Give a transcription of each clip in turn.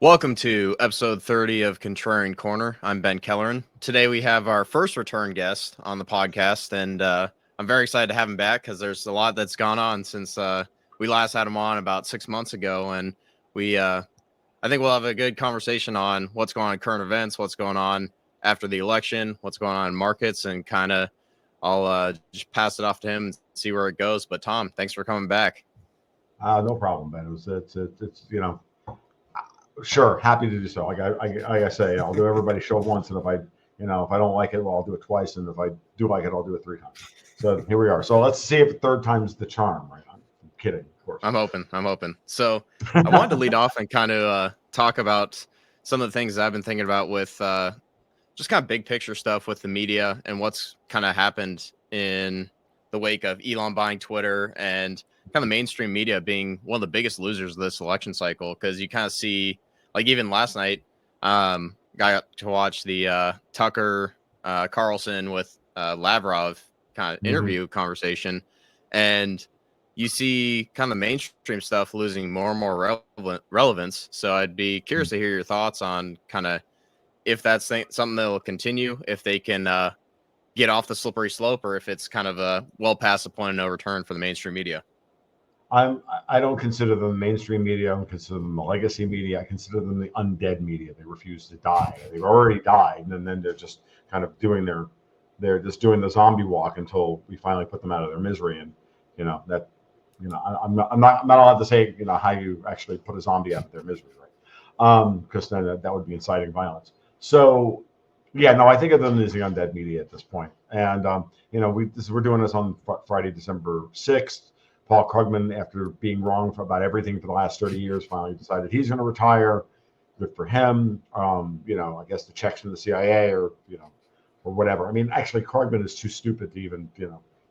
Welcome to episode 30 of Contrarian Corner. I'm Ben Kellerin. Today we have our first return guest on the podcast, and I'm very excited to have him back because there's a lot that's gone on since we last had him on about 6 months ago, and I think we'll have a good conversation on what's going on in current events, what's going on after the election, what's going on in markets, and kind of I'll just pass it off to him and see where it goes. But Tom, thanks for coming back. No problem, Ben. It's sure, happy to do so. Like I say, I'll do everybody show once, and if I don't like it, well, I'll do it twice, and if I do like it, I'll do it 3 times. So here we are. So let's see if third time's the charm, right? I'm kidding, of course. I'm hoping. So I wanted to lead off and kind of talk about some of the things that I've been thinking about with just kind of big picture stuff with the media and what's kind of happened in the wake of Elon buying Twitter and kind of mainstream media being one of the biggest losers of this election cycle. Because you kind of see, like even last night, got to watch the Tucker Carlson with Lavrov kind of interview conversation, and you see kind of the mainstream stuff losing more and more relevance. So I'd be curious to hear your thoughts on kind of if that's something that will continue, if they can get off the slippery slope, or if it's kind of a well past the point of no return for the mainstream media. I don't consider them mainstream media. I don't consider them the legacy media. I consider them the undead media. They refuse to die. They've already died, and then they're just kind of doing they're just doing the zombie walk until we finally put them out of their misery. And I'm not allowed to say how you actually put a zombie out of their misery, right? Because then that would be inciting violence. So yeah, no, I think of them as the undead media at this point. And we're doing this on Friday, December 6th. Paul Krugman, after being wrong about everything for the last 30 years, finally decided he's going to retire. Good for him. I guess the checks from the CIA or whatever. I mean, actually, Krugman is too stupid to even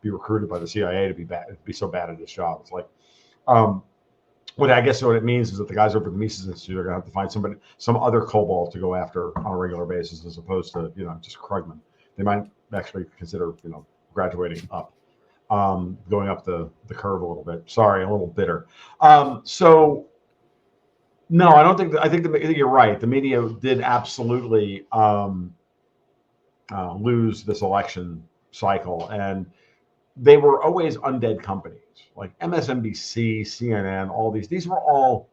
be recruited by the CIA to be so bad at his job. It's like, what it means is that the guys over at the Mises Institute are going to have to find some other cobalt to go after on a regular basis, as opposed to just Krugman. They might actually consider graduating up. Going up the curve a little bit. Sorry, a little bitter. So no, I think you're right. The media did absolutely lose this election cycle, and they were always undead companies like MSNBC, CNN. All these were all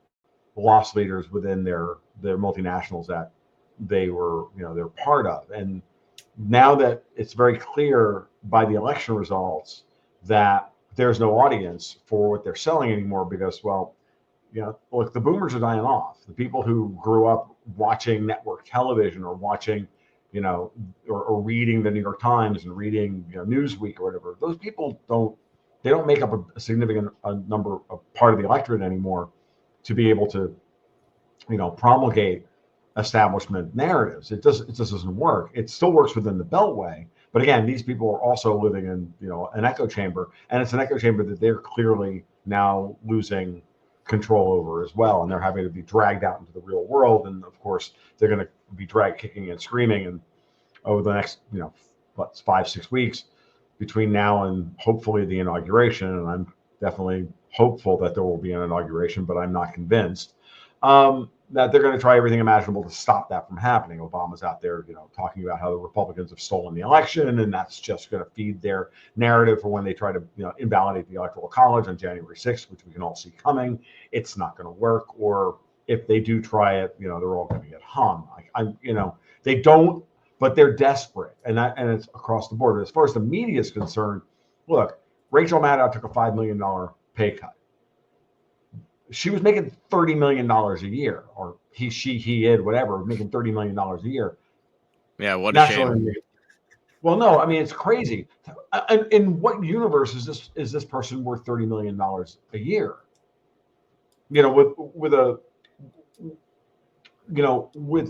loss leaders within their multinationals that they were they're part of. And now that it's very clear by the election results that there's no audience for what they're selling anymore, because, look, the boomers are dying off. The people who grew up watching network television or watching, or reading the New York Times and reading Newsweek or whatever, those people don't make up a significant part of the electorate anymore to be able to, promulgate establishment narratives. It just doesn't work. It still works within the Beltway. But again, these people are also living in, an echo chamber, and it's an echo chamber that they're clearly now losing control over as well. And they're having to be dragged out into the real world. And of course, they're going to be dragged kicking and screaming. And over the next, 5-6 weeks between now and hopefully the inauguration, and I'm definitely hopeful that there will be an inauguration, but I'm not convinced, that they're going to try everything imaginable to stop that from happening. Obama's out there, talking about how the Republicans have stolen the election, and that's just going to feed their narrative for when they try to, invalidate the Electoral College on January 6th, which we can all see coming. It's not going to work. Or if they do try it, they're all going to get hung. They don't, but they're desperate, and it's across the board. As far as the media is concerned, look, Rachel Maddow took a $5 million pay cut. She was making $30 million a year, or he whatever, making $30 million a year. Yeah, what a shame. Well, no, I mean, it's crazy. In what universe is this person worth $30 million a year? With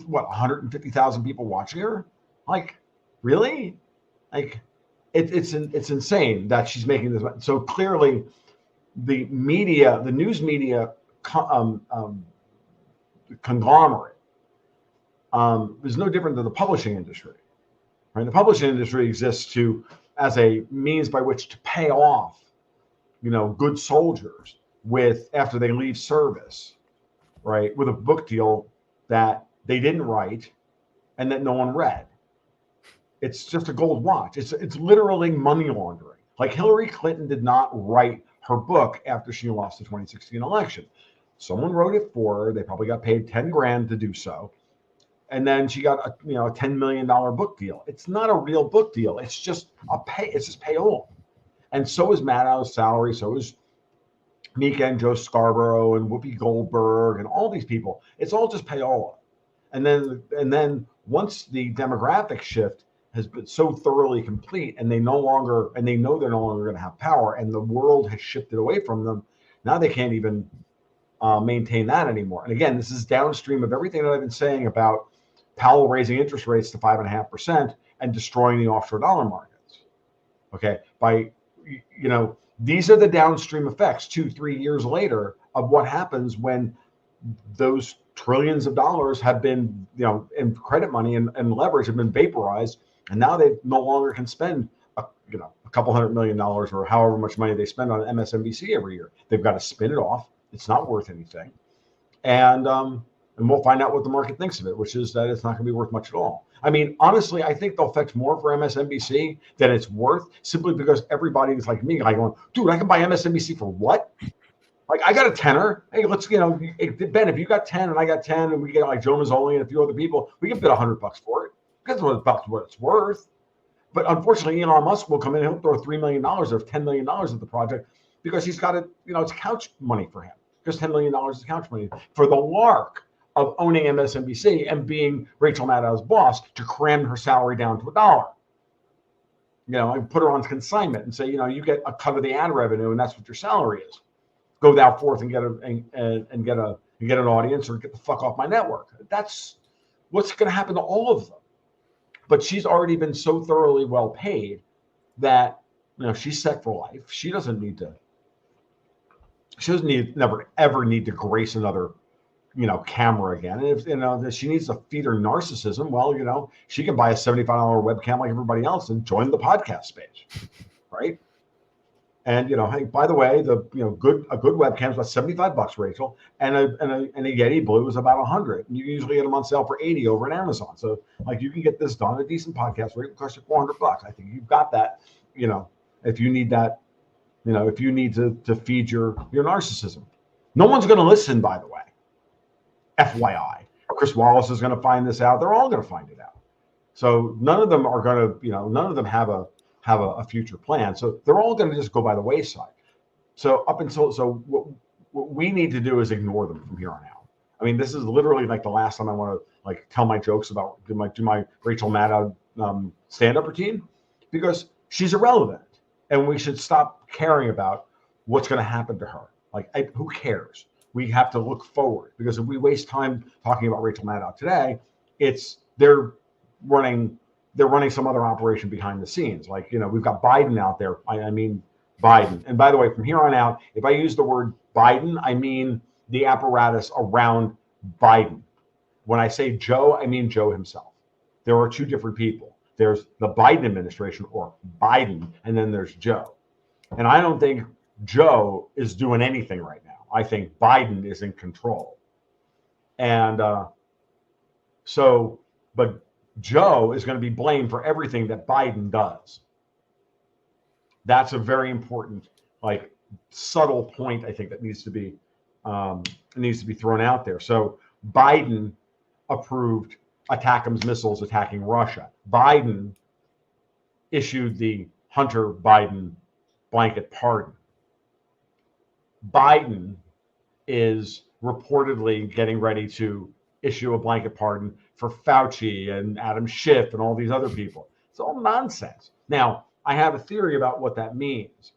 what, 150,000 people watching her? Like, really? Like, it's insane that she's making this. So clearly, the media, the news media conglomerate is no different than the publishing industry. Right? The publishing industry exists as a means by which to pay off, good soldiers after they leave service, right, with a book deal that they didn't write and that no one read. It's just a gold watch. It's literally money laundering. Like Hillary Clinton did not write her book after she lost the 2016 election. Someone wrote it for her. They probably got paid 10 grand to do so. And then she got a $10 million book deal. It's not a real book deal. It's just payola. And so is Maddow's salary. So is Mika and Joe Scarborough and Whoopi Goldberg and all these people. It's all just payola. And then once the demographic shift has been so thoroughly complete, and they know they're no longer going to have power, and the world has shifted away from them, now they can't even maintain that anymore. And again, this is downstream of everything that I've been saying about Powell raising interest rates to 5.5% and destroying the offshore dollar markets. Okay, these are the downstream effects 2-3 years later of what happens when those trillions of dollars have been, in credit money and leverage have been vaporized, and now they no longer can spend a couple $100 million or however much money they spend on MSNBC every year. They've got to spin it off. It's not worth anything, and we'll find out what the market thinks of it, which is that it's not going to be worth much at all. I mean, honestly, I think they'll fetch more for MSNBC than it's worth, simply because everybody is like me, going, dude, I can buy MSNBC for what? Like, I got a tenner. Hey, let's, Ben, if you got 10 and I got 10 and we get like Joe Mazzoli and a few other people, we can bid $100 for it. That's about what it's worth. But unfortunately, Elon Musk will come in and he'll throw $3 million or $10 million at the project because he's got it, it's couch money for him. Because $10 million is couch money for the lark of owning MSNBC and being Rachel Maddow's boss to cram her salary down to $1. And put her on consignment and say, you get a cut of the ad revenue and that's what your salary is. Go thou forth and get an audience, or get the fuck off my network. That's what's going to happen to all of them. But she's already been so thoroughly well paid that she's set for life. She doesn't never ever need to grace another camera again. And if she needs to feed her narcissism, well, she can buy a $75 webcam like everybody else and join the podcast space, right? And hey, by the way, a good webcam is about $75, Rachel, and a Yeti Blue is about $100. And you can usually get them on sale for $80 over at Amazon. So you can get this done. A decent podcast rate will cost you $400. I think you've got that. If you need that, if you need to feed your narcissism, no one's going to listen. By the way, FYI, Chris Wallace is going to find this out. They're all going to find it out. So none of them are going to, none of them have a future plan. So they're all going to just go by the wayside. So what we need to do is ignore them from here on out. I mean, this is literally like the last time I want to tell my jokes about do my Rachel Maddow stand-up routine, because she's irrelevant and we should stop caring about what's going to happen to her. Who cares? We have to look forward, because if we waste time talking about Rachel Maddow today, they're running some other operation behind the scenes. We've got Biden out there. I mean Biden. And by the way, from here on out, if I use the word Biden, I mean the apparatus around Biden. When I say Joe, I mean Joe himself. There are two different people. There's the Biden administration, or Biden, and then there's Joe. And I don't think Joe is doing anything right now. I think Biden is in control. And but Joe is going to be blamed for everything that Biden does. That's a very important, subtle point, I think, that needs to be thrown out there. So Biden approved ATACMS missiles attacking Russia. Biden issued the Hunter Biden blanket pardon. Biden is reportedly getting ready to issue a blanket pardon for Fauci and Adam Schiff and all these other people. It's all nonsense. Now, I have a theory about what that means,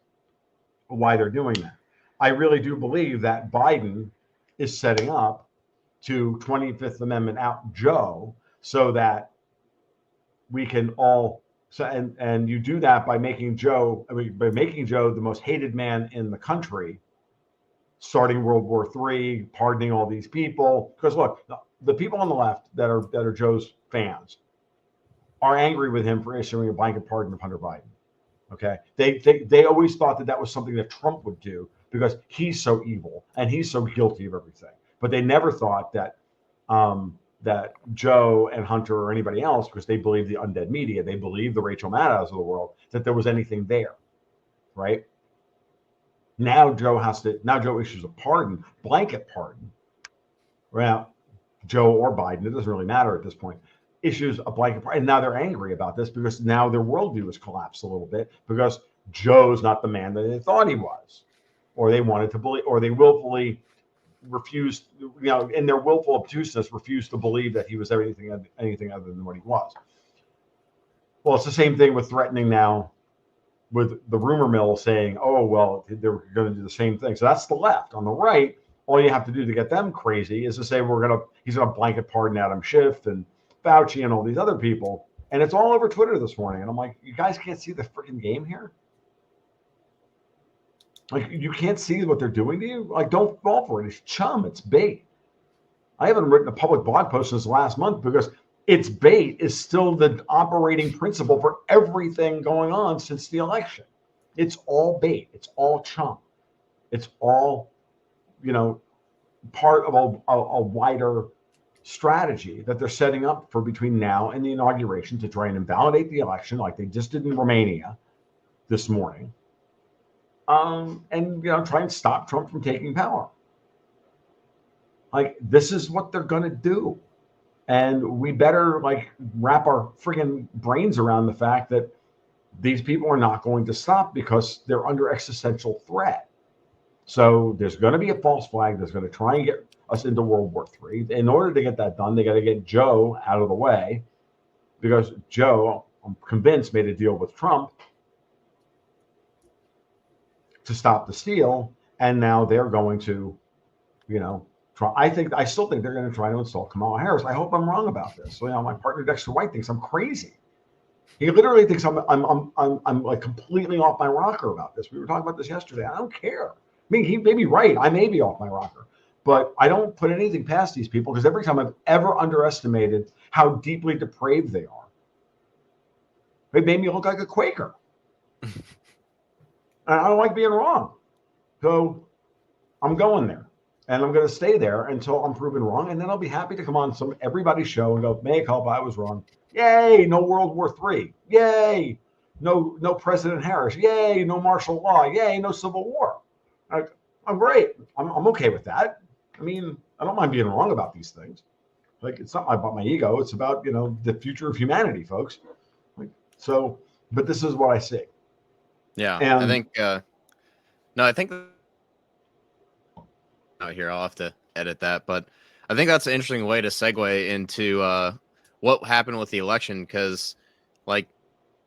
why they're doing that. I really do believe that Biden is setting up to 25th Amendment out Joe, so that we can all, and you do that by making Joe the most hated man in the country, starting World War III, pardoning all these people. Because look, the people on the left that are Joe's fans are angry with him for issuing a blanket pardon of Hunter Biden. Okay, they always thought that was something that Trump would do because he's so evil and he's so guilty of everything. But they never thought that that Joe and Hunter or anybody else, because they believe the undead media, they believe the Rachel Maddows of the world, that there was anything there, right? Now Joe issues a pardon, blanket pardon. Well, Joe or Biden, it doesn't really matter at this point, issues a blanket pardon. And now they're angry about this because now their worldview has collapsed a little bit because Joe's not the man that they thought he was, or they wanted to believe, or they willfully refused, in their willful obtuseness, refused to believe that he was anything other than what he was. Well, it's the same thing with threatening now with the rumor mill saying, oh, well, they're going to do the same thing. So that's the left. On the right, all you have to do to get them crazy is to say he's going to blanket pardon Adam Schiff and Fauci and all these other people. And it's all over Twitter this morning. And I'm like, you guys can't see the freaking game here? Like, you can't see what they're doing to you? Like, don't fall for it. It's chum. It's bait. I haven't written a public blog post since last month because it's bait is still the operating principle for everything going on since the election. It's all bait. It's all chum. It's all, part of a wider strategy that they're setting up for between now and the inauguration to try and invalidate the election like they just did in Romania this morning. And try and stop Trump from taking power. Like, this is what they're going to do. And we better wrap our friggin' brains around the fact that these people are not going to stop because they're under existential threat. So there's going to be a false flag that's going to try and get us into World War III. In order to get that done, they got to get Joe out of the way because Joe, I'm convinced, made a deal with Trump to stop the steal, and now they're going to, try. I still think they're going to try to install Kamala Harris. I hope I'm wrong about this. So, my partner Dexter White thinks I'm crazy. He literally thinks I'm like completely off my rocker about this. We were talking about this yesterday. I don't care. I mean, he may be right. I may be off my rocker, but I don't put anything past these people because every time I've ever underestimated how deeply depraved they are, they made me look like a Quaker. And I don't like being wrong. So I'm going there. And I'm going to stay there until I'm proven wrong. And then I'll be happy to come on everybody's show and go, mea culpa, I was wrong. Yay, no World War III. Yay, no President Harris. Yay, no martial law. Yay, no Civil War. I'm great. I'm okay with that. I mean, I don't mind being wrong about these things. It's not about my ego. It's about, the future of humanity, folks. But this is what I see. Yeah, and I think out here, I'll have to edit that, but I think that's an interesting way to segue into what happened with the election, because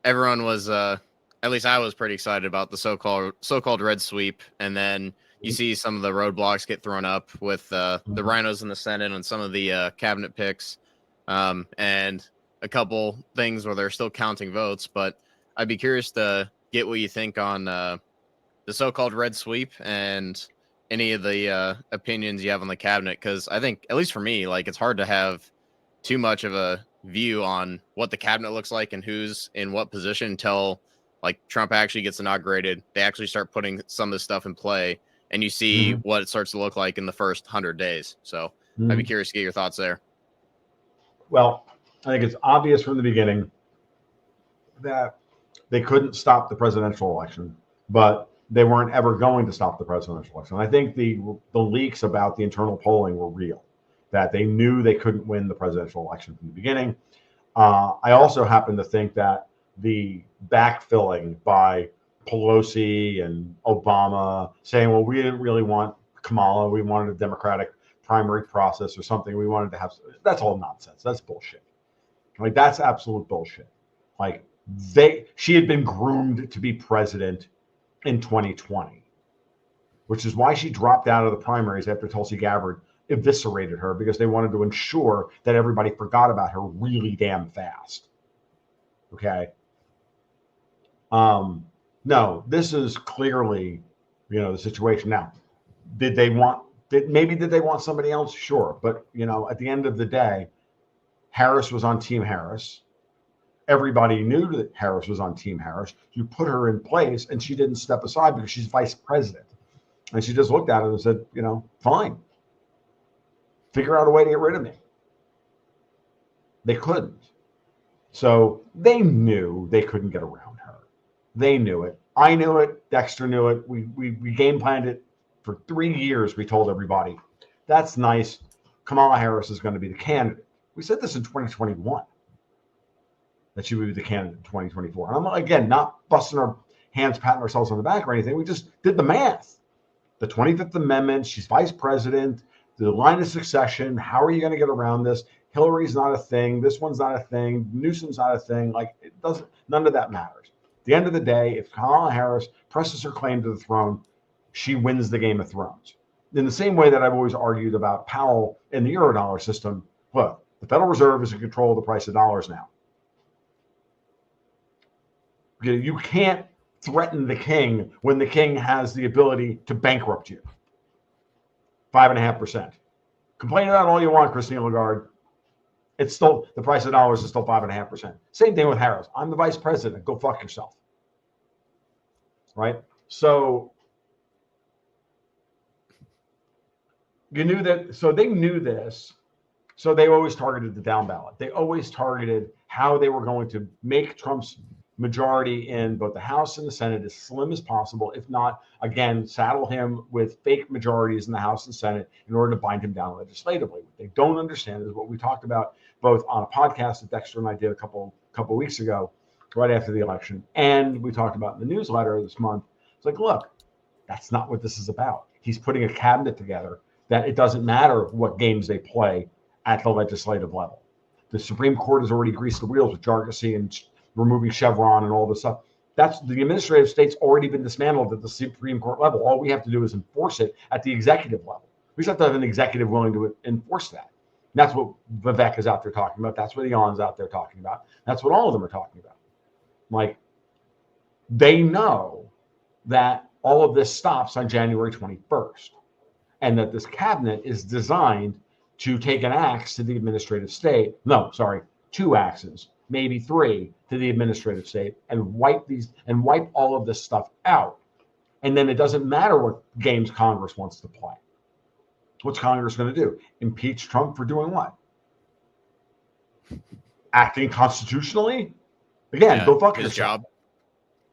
everyone was, at least I was pretty excited about the so-called red sweep, and then you see some of the roadblocks get thrown up with the rhinos in the Senate and some of the cabinet picks, and a couple things where they're still counting votes. But I'd be curious to get what you think on the so-called red sweep and any of the opinions you have on the cabinet, because I think, at least for me, it's hard to have too much of a view on what the cabinet looks like and who's in what position until Trump actually gets inaugurated. They actually start putting some of this stuff in play, and you see what it starts to look like in the first 100 days. So I'd be curious to get your thoughts there. Well, I think it's obvious from the beginning that they couldn't stop the presidential election, but they weren't ever going to stop the presidential election. I think the leaks about the internal polling were real, that they knew they couldn't win the presidential election from the beginning. I also happen to think that the backfilling by Pelosi and Obama saying, well, we didn't really want Kamala, we wanted a Democratic primary process or something, we wanted to have, that's all nonsense. That's bullshit. That's absolute bullshit. She had been groomed to be president in 2020, which is why she dropped out of the primaries after Tulsi Gabbard eviscerated her, because they wanted to ensure that everybody forgot about her really damn fast. Okay. No, this is clearly, the situation. Now, did they want somebody else? Sure. But, at the end of the day, Harris was on Team Harris. Everybody knew that Harris was on Team Harris. You put her in place, and she didn't step aside because she's vice president. And she just looked at it and said, fine. Figure out a way to get rid of me. They couldn't. So they knew they couldn't get around her. They knew it. I knew it. Dexter knew it. We game planned it for 3 years. We told everybody, that's nice. Kamala Harris is going to be the candidate. We said this in 2021, that she would be the candidate in 2024. And I'm, again, not busting our hands, patting ourselves on the back or anything. We just did the math. The 25th Amendment, she's vice president, the line of succession. How are you going to get around this? Hillary's not a thing. This one's not a thing. Newsom's not a thing. Like, it doesn't, none of that matters. At the end of the day, if Kamala Harris presses her claim to the throne, she wins the Game of Thrones. In the same way that I've always argued about Powell in the Eurodollar system, look, the Federal Reserve is in control of the price of dollars now. You can't threaten the king when the king has the ability to bankrupt you. 5.5%. Complain about all you want, Christine Lagarde. It's still, the price of dollars is still 5.5%. Same thing with Harris. I'm the vice president. Go fuck yourself. Right? So you knew that. So they knew this. So they always targeted the down ballot. They always targeted how they were going to make Trump's majority in both the House and the Senate as slim as possible. If not, again, saddle him with fake majorities in the House and Senate in order to bind him down legislatively. What they don't understand is what we talked about both on a podcast that Dexter and I did a couple weeks ago, right after the election, and we talked about in the newsletter this month. It's like, look, that's not what this is about. He's putting a cabinet together that it doesn't matter what games they play at the legislative level. The Supreme Court has already greased the wheels with Jargosy and removing Chevron and all this stuff. That's the administrative state's already been dismantled at the Supreme Court level. All we have to do is enforce it at the executive level. We just have to have an executive willing to enforce that. And that's what Vivek is out there talking about. That's what Elon's out there talking about. That's what all of them are talking about. Like, they know that all of this stops on January 21st, and that this cabinet is designed to take an axe to the administrative state. No, sorry, 2 axes, maybe 3 to the administrative state, and wipe all of this stuff out. And then it doesn't matter what games Congress wants to play. What's Congress going to do? Impeach Trump for doing what? Acting constitutionally? Again, go fuck his yourself. job.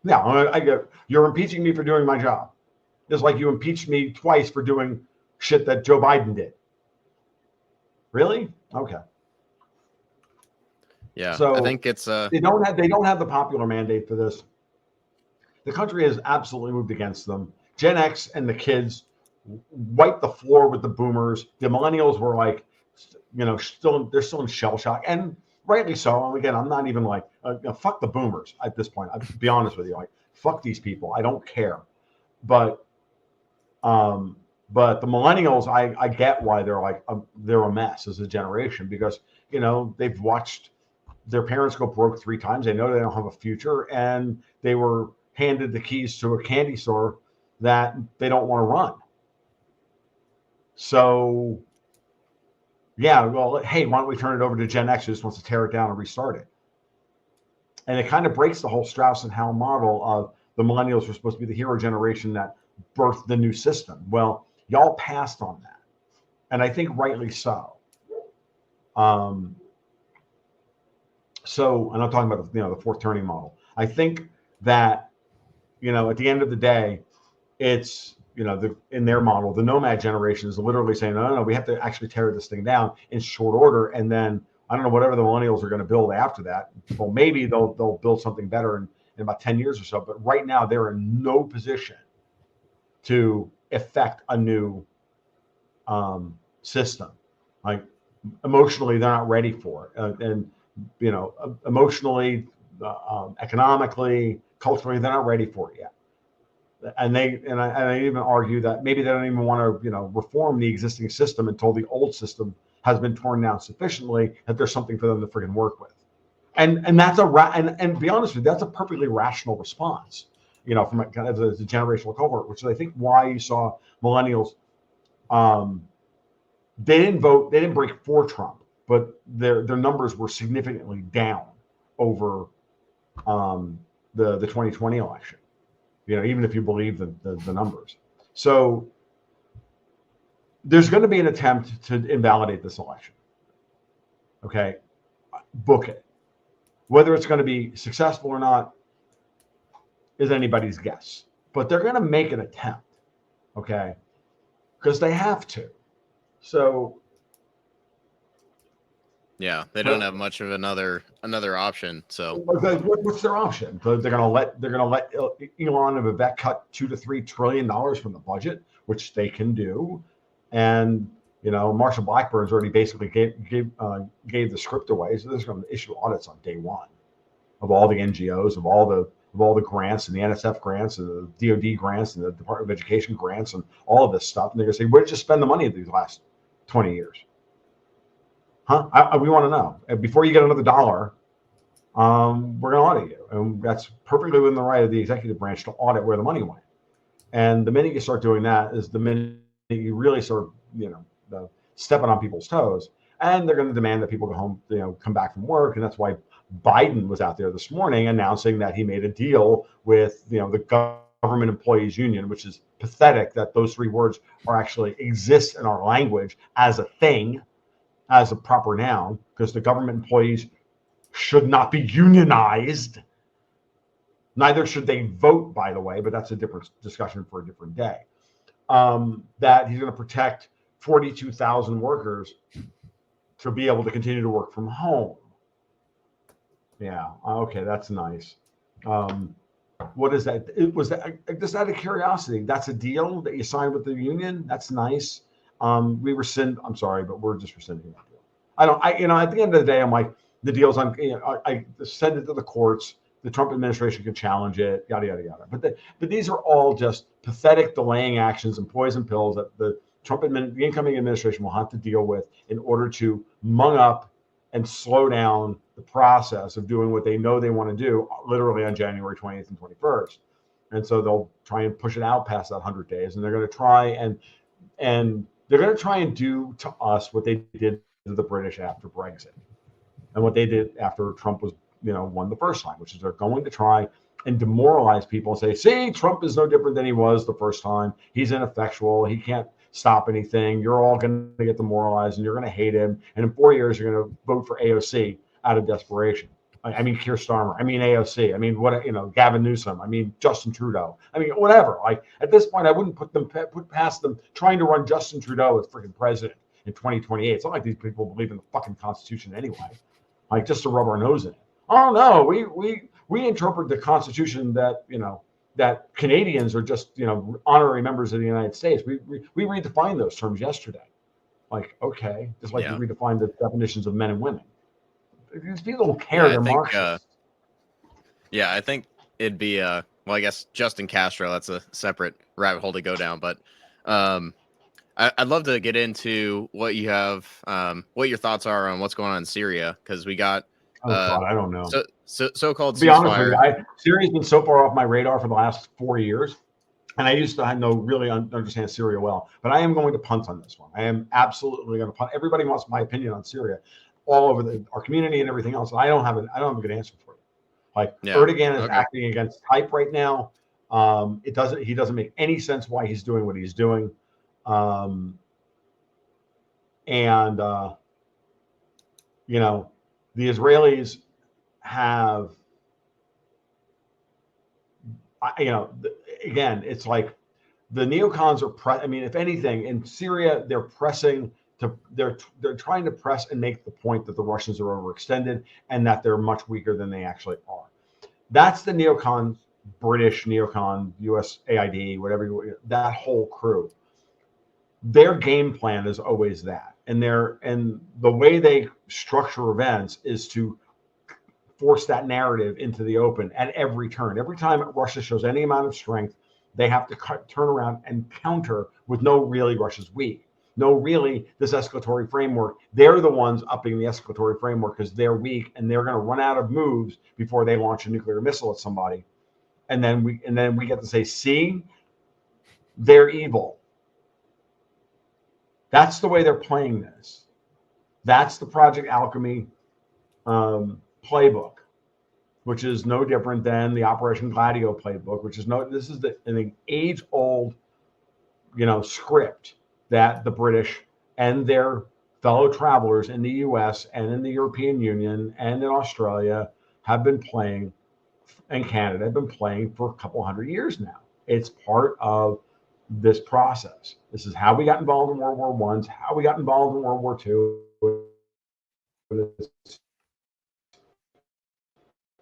Yeah, I get, you're impeaching me for doing my job. Just like you impeached me twice for doing shit that Joe Biden did. Really? Okay. Yeah, so I think it's they don't have the popular mandate for this. The country has absolutely moved against them. Gen X and the kids wiped the floor with the boomers. The millennials were like, they're still in shell shock, and rightly so. And again, I'm not even like fuck the boomers at this point. I'll be honest with you, like fuck these people. I don't care, but the millennials, I get why they're like they're a mess as a generation, because they've watched their parents go broke 3 times. They know they don't have a future, and they were handed the keys to a candy store that they don't want to run. So, yeah, well, hey, why don't we turn it over to Gen X who just wants to tear it down and restart it? And it kind of breaks the whole Strauss and Howe model of the millennials were supposed to be the hero generation that birthed the new system. Well, y'all passed on that, and I think rightly so. So, and I'm talking about the fourth turning model. I think that at the end of the day, it's in their model, the nomad generation is literally saying, no, we have to actually tear this thing down in short order, and then I don't know, whatever the millennials are going to build after that. Well, maybe they'll build something better in about 10 years or so. But right now, they're in no position to effect a new system. Like, emotionally, they're not ready for it, and emotionally, economically, culturally, they're not ready for it yet. And I even argue that maybe they don't even want to reform the existing system until the old system has been torn down sufficiently that there's something for them to friggin' work with. And that's and be honest with you, that's a perfectly rational response, from a generational cohort, which is I think why you saw millennials. They didn't vote, they didn't break for Trump, but their numbers were significantly down over the 2020 election. Even if you believe the numbers. So there's going to be an attempt to invalidate this election. Okay. book it. Whether it's going to be successful or not is anybody's guess. But they're going to make an attempt, okay? Because they have to. So yeah, they don't have much of another option. So what's their option? They're going to let Elon and Vivek cut $2 to $3 trillion from the budget, which they can do, and Marshall Blackburn's already basically gave the script away. So they're going to issue audits on day one of all the NGOs, of all the grants and the NSF grants and the DoD grants and the Department of Education grants and all of this stuff. And they're going to say, where did you spend the money these last 20 years? Huh? We want to know. And before you get another dollar, we're going to audit you. And that's perfectly within the right of the executive branch to audit where the money went. And the minute you start doing that is the minute you really start, stepping on people's toes. And they're going to demand that people go home, come back from work. And that's why Biden was out there this morning announcing that he made a deal with, the government employees union, which is pathetic that those three words actually exist in our language as a thing, as a proper noun, because the government employees should not be unionized. Neither should they vote, by the way, but that's a different discussion for a different day. That he's going to protect 42,000 workers to be able to continue to work from home. Yeah, okay, that's nice. What is that? Was that just out of curiosity? That's a deal that you signed with the union. That's nice. We rescind. I'm sorry, but we're just rescinding that deal. At the end of the day, I'm like, the deal's on. I send it to the courts. The Trump administration can challenge it. Yada yada yada. But these are all just pathetic delaying actions and poison pills that the incoming administration will have to deal with in order to mung up and slow down the process of doing what they know they want to do, literally on January 20th and 21st. And so they'll try and push it out past that 100 days, and they're going to try and they're going to try and do to us what they did to the British after Brexit, and what they did after Trump was, won the first time, which is they're going to try and demoralize people and say, see, Trump is no different than he was the first time. He's ineffectual. He can't stop anything. You're all going to get demoralized and you're going to hate him. And in 4 years, you're going to vote for AOC out of desperation. I mean, Keir Starmer. I mean, AOC. I mean, Gavin Newsom. I mean, Justin Trudeau. I mean, whatever. Like, at this point, I wouldn't put past them trying to run Justin Trudeau as freaking president in 2028. It's not like these people believe in the fucking Constitution anyway. Like, just to rub our nose in it. Oh no, we interpret the Constitution that that Canadians are just honorary members of the United States. We redefined those terms yesterday. Like, okay, just like we redefined the definitions of men and women. These people don't care. They're Marxists. I think it'd be well, I guess Justin Castro. That's a separate rabbit hole to go down, but I'd love to get into what you have, what your thoughts are on what's going on in Syria, because we got. God, I don't know. So-called to be honest with you, Syria's been so far off my radar for the last 4 years, and I used to understand Syria well. But I am going to punt on this one. I am absolutely going to punt. Everybody wants my opinion on Syria, all over our community and everything else. And I don't have a good answer for you. Like, Erdogan is acting against type right now. He doesn't make any sense why he's doing what he's doing. The Israelis have, again, it's like the neocons are. I mean, if anything, in Syria, they're pressing to. They're trying to press and make the point that the Russians are overextended and that they're much weaker than they actually are. That's the neocon, British neocon, US AID, whatever, that whole crew. Their game plan is always that. And the way they structure events is to force that narrative into the open at every turn. Every time Russia shows any amount of strength, they have to turn around and counter with no, really, Russia's weak. No, really, this escalatory framework. They're the ones upping the escalatory framework because they're weak and they're going to run out of moves before they launch a nuclear missile at somebody. And then we get to say, see, they're evil. That's the way they're playing this. That's the Project Alchemy playbook, which is no different than the Operation Gladio playbook, which is this is an age-old, script that the British and their fellow travelers in the US and in the European Union and in Australia have been playing, and Canada have been playing for a couple hundred years now. It's part of this process. This is how we got involved in World War I, it's how we got involved in World War II.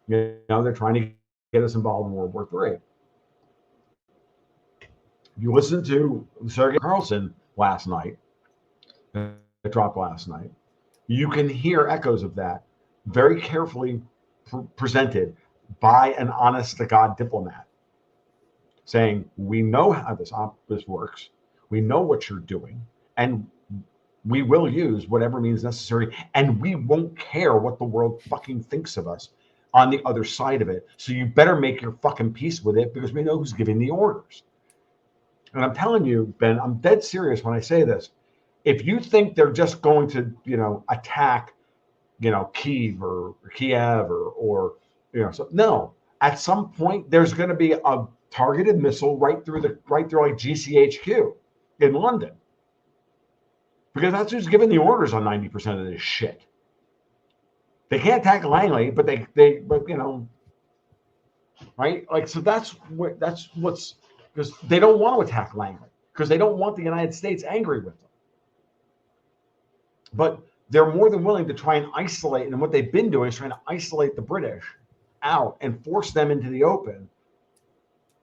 They're trying to get us involved in World War III. If you listen to Sergei Carlson last night, it dropped last night, you can hear echoes of that very carefully presented by an honest-to-God diplomat saying, we know how this works, we know what you're doing, and we will use whatever means necessary, and we won't care what the world fucking thinks of us on the other side of it. So you better make your fucking peace with it, because we know who's giving the orders. And I'm telling you, Ben, I'm dead serious when I say this. If you think they're just going to, attack, Kiev or Kiev or so, no. At some point, there's going to be a targeted missile right through like GCHQ in London, because that's who's giving the orders on 90% of this shit. They can't attack Langley, but right? Like, so that's what's, because they don't want to attack Langley, because they don't want the United States angry with them. But they're more than willing to try and isolate, and what they've been doing is trying to isolate the British out and force them into the open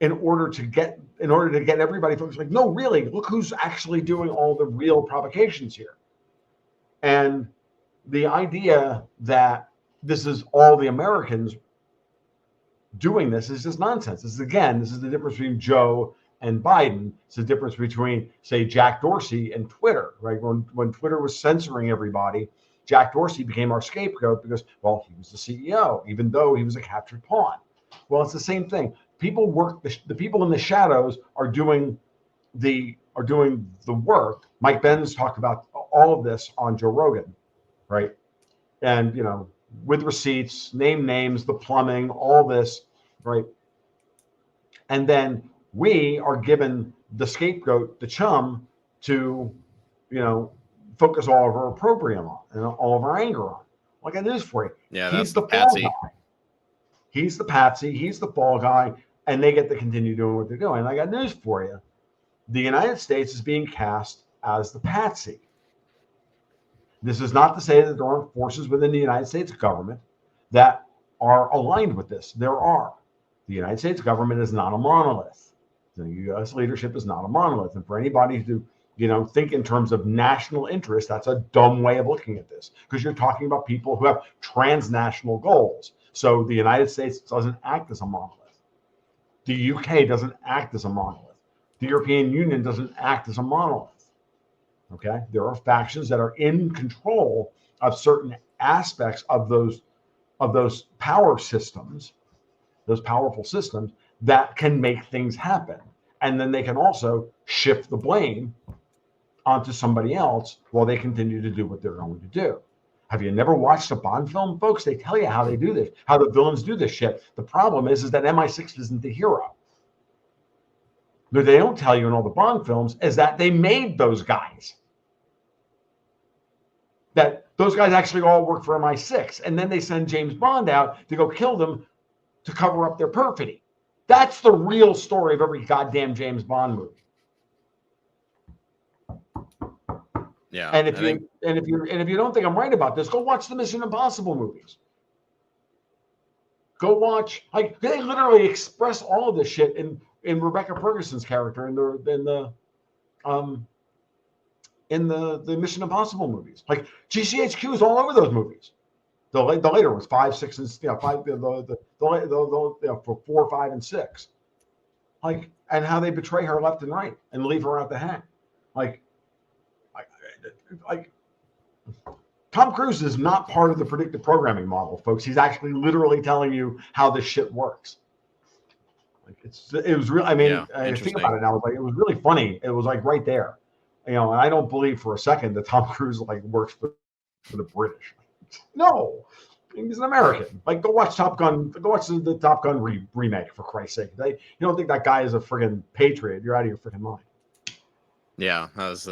in order to get everybody focused. Like, no, really, look who's actually doing all the real provocations here. And the idea that this is all the Americans doing this is just nonsense. This is the difference between Joe and Biden. It's the difference between, say, Jack Dorsey and Twitter, right? When Twitter was censoring everybody, Jack Dorsey became our scapegoat because, well, he was the CEO, even though he was a captured pawn. Well, it's the same thing. People work. The people in the shadows are doing the work. Mike Benz talked about all of this on Joe Rogan, right? And with receipts, name names, the plumbing, all this, right? And then we are given the scapegoat, the chum, to, focus all of our opprobrium on and all of our anger on. Like, I got news for you. Yeah, he's that's the fall guy. He's the patsy. He's the fall guy, and they get to continue doing what they're doing. And I got news for you. The United States is being cast as the patsy. This is not to say that there aren't forces within the United States government that are aligned with this. There are. The United States government is not a monolith. The U.S. leadership is not a monolith. And for anybody to, think in terms of national interest, that's a dumb way of looking at this, because you're talking about people who have transnational goals. So the United States doesn't act as a monolith. The UK doesn't act as a monolith. The European Union doesn't act as a monolith. Okay? There are factions that are in control of certain aspects of those power systems, those powerful systems that can make things happen. And then they can also shift the blame onto somebody else while they continue to do what they're going to do. Have you never watched a Bond film, folks? They tell you how they do this, how the villains do this shit. The problem is that MI6 isn't the hero. What they don't tell you in all the Bond films is that they made those guys. That those guys actually all work for MI6. And then they send James Bond out to go kill them to cover up their perfidy. That's the real story of every goddamn James Bond movie. Yeah. And if you don't think I'm right about this, go watch the Mission Impossible movies. Go watch, like, they literally express all of this shit in Rebecca Ferguson's character in the Mission Impossible movies. Like, GCHQ is all over those movies. The later ones, 5, 6, and 5. For 4, 5, and 6. Like, and how they betray her left and right and leave her out to hang. Like Tom Cruise is not part of the predictive programming model, folks. He's actually literally telling you how this shit works. Like, it was real. I mean, I think about it now. It was really funny. It was like right there, and I don't believe for a second that Tom Cruise works for the British. No, he's an American. Like, go watch Top Gun. Go watch the Top Gun remake, for Christ's sake. You don't think that guy is a friggin' patriot? You're out of your freaking mind. Yeah, that was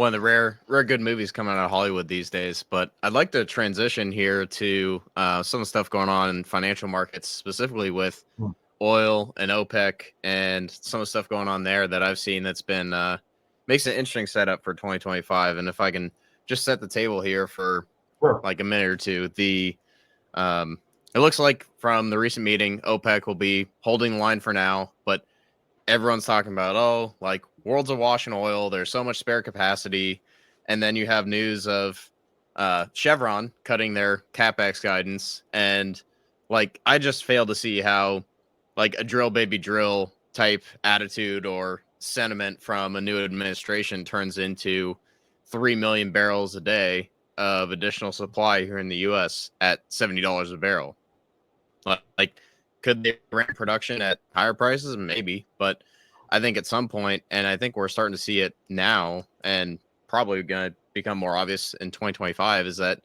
one of the rare good movies coming out of Hollywood these days. But I'd like to transition here to some of the stuff going on in financial markets, specifically with oil and OPEC and some of the stuff going on there that I've seen that's been makes an interesting setup for 2025. And if I can just set the table here for like a minute or two, it looks like from the recent meeting, OPEC will be holding the line for now, but everyone's talking about, oh, like world's awash in oil. There's so much spare capacity. And then you have news of Chevron cutting their CapEx guidance. And like, I just fail to see how like a drill baby drill type attitude or sentiment from a new administration turns into 3 million barrels a day of additional supply here in the U.S. at $70 a barrel. Like, could they ramp production at higher prices? Maybe, but I think at some point, and I think we're starting to see it now, and probably going to become more obvious in 2025, is that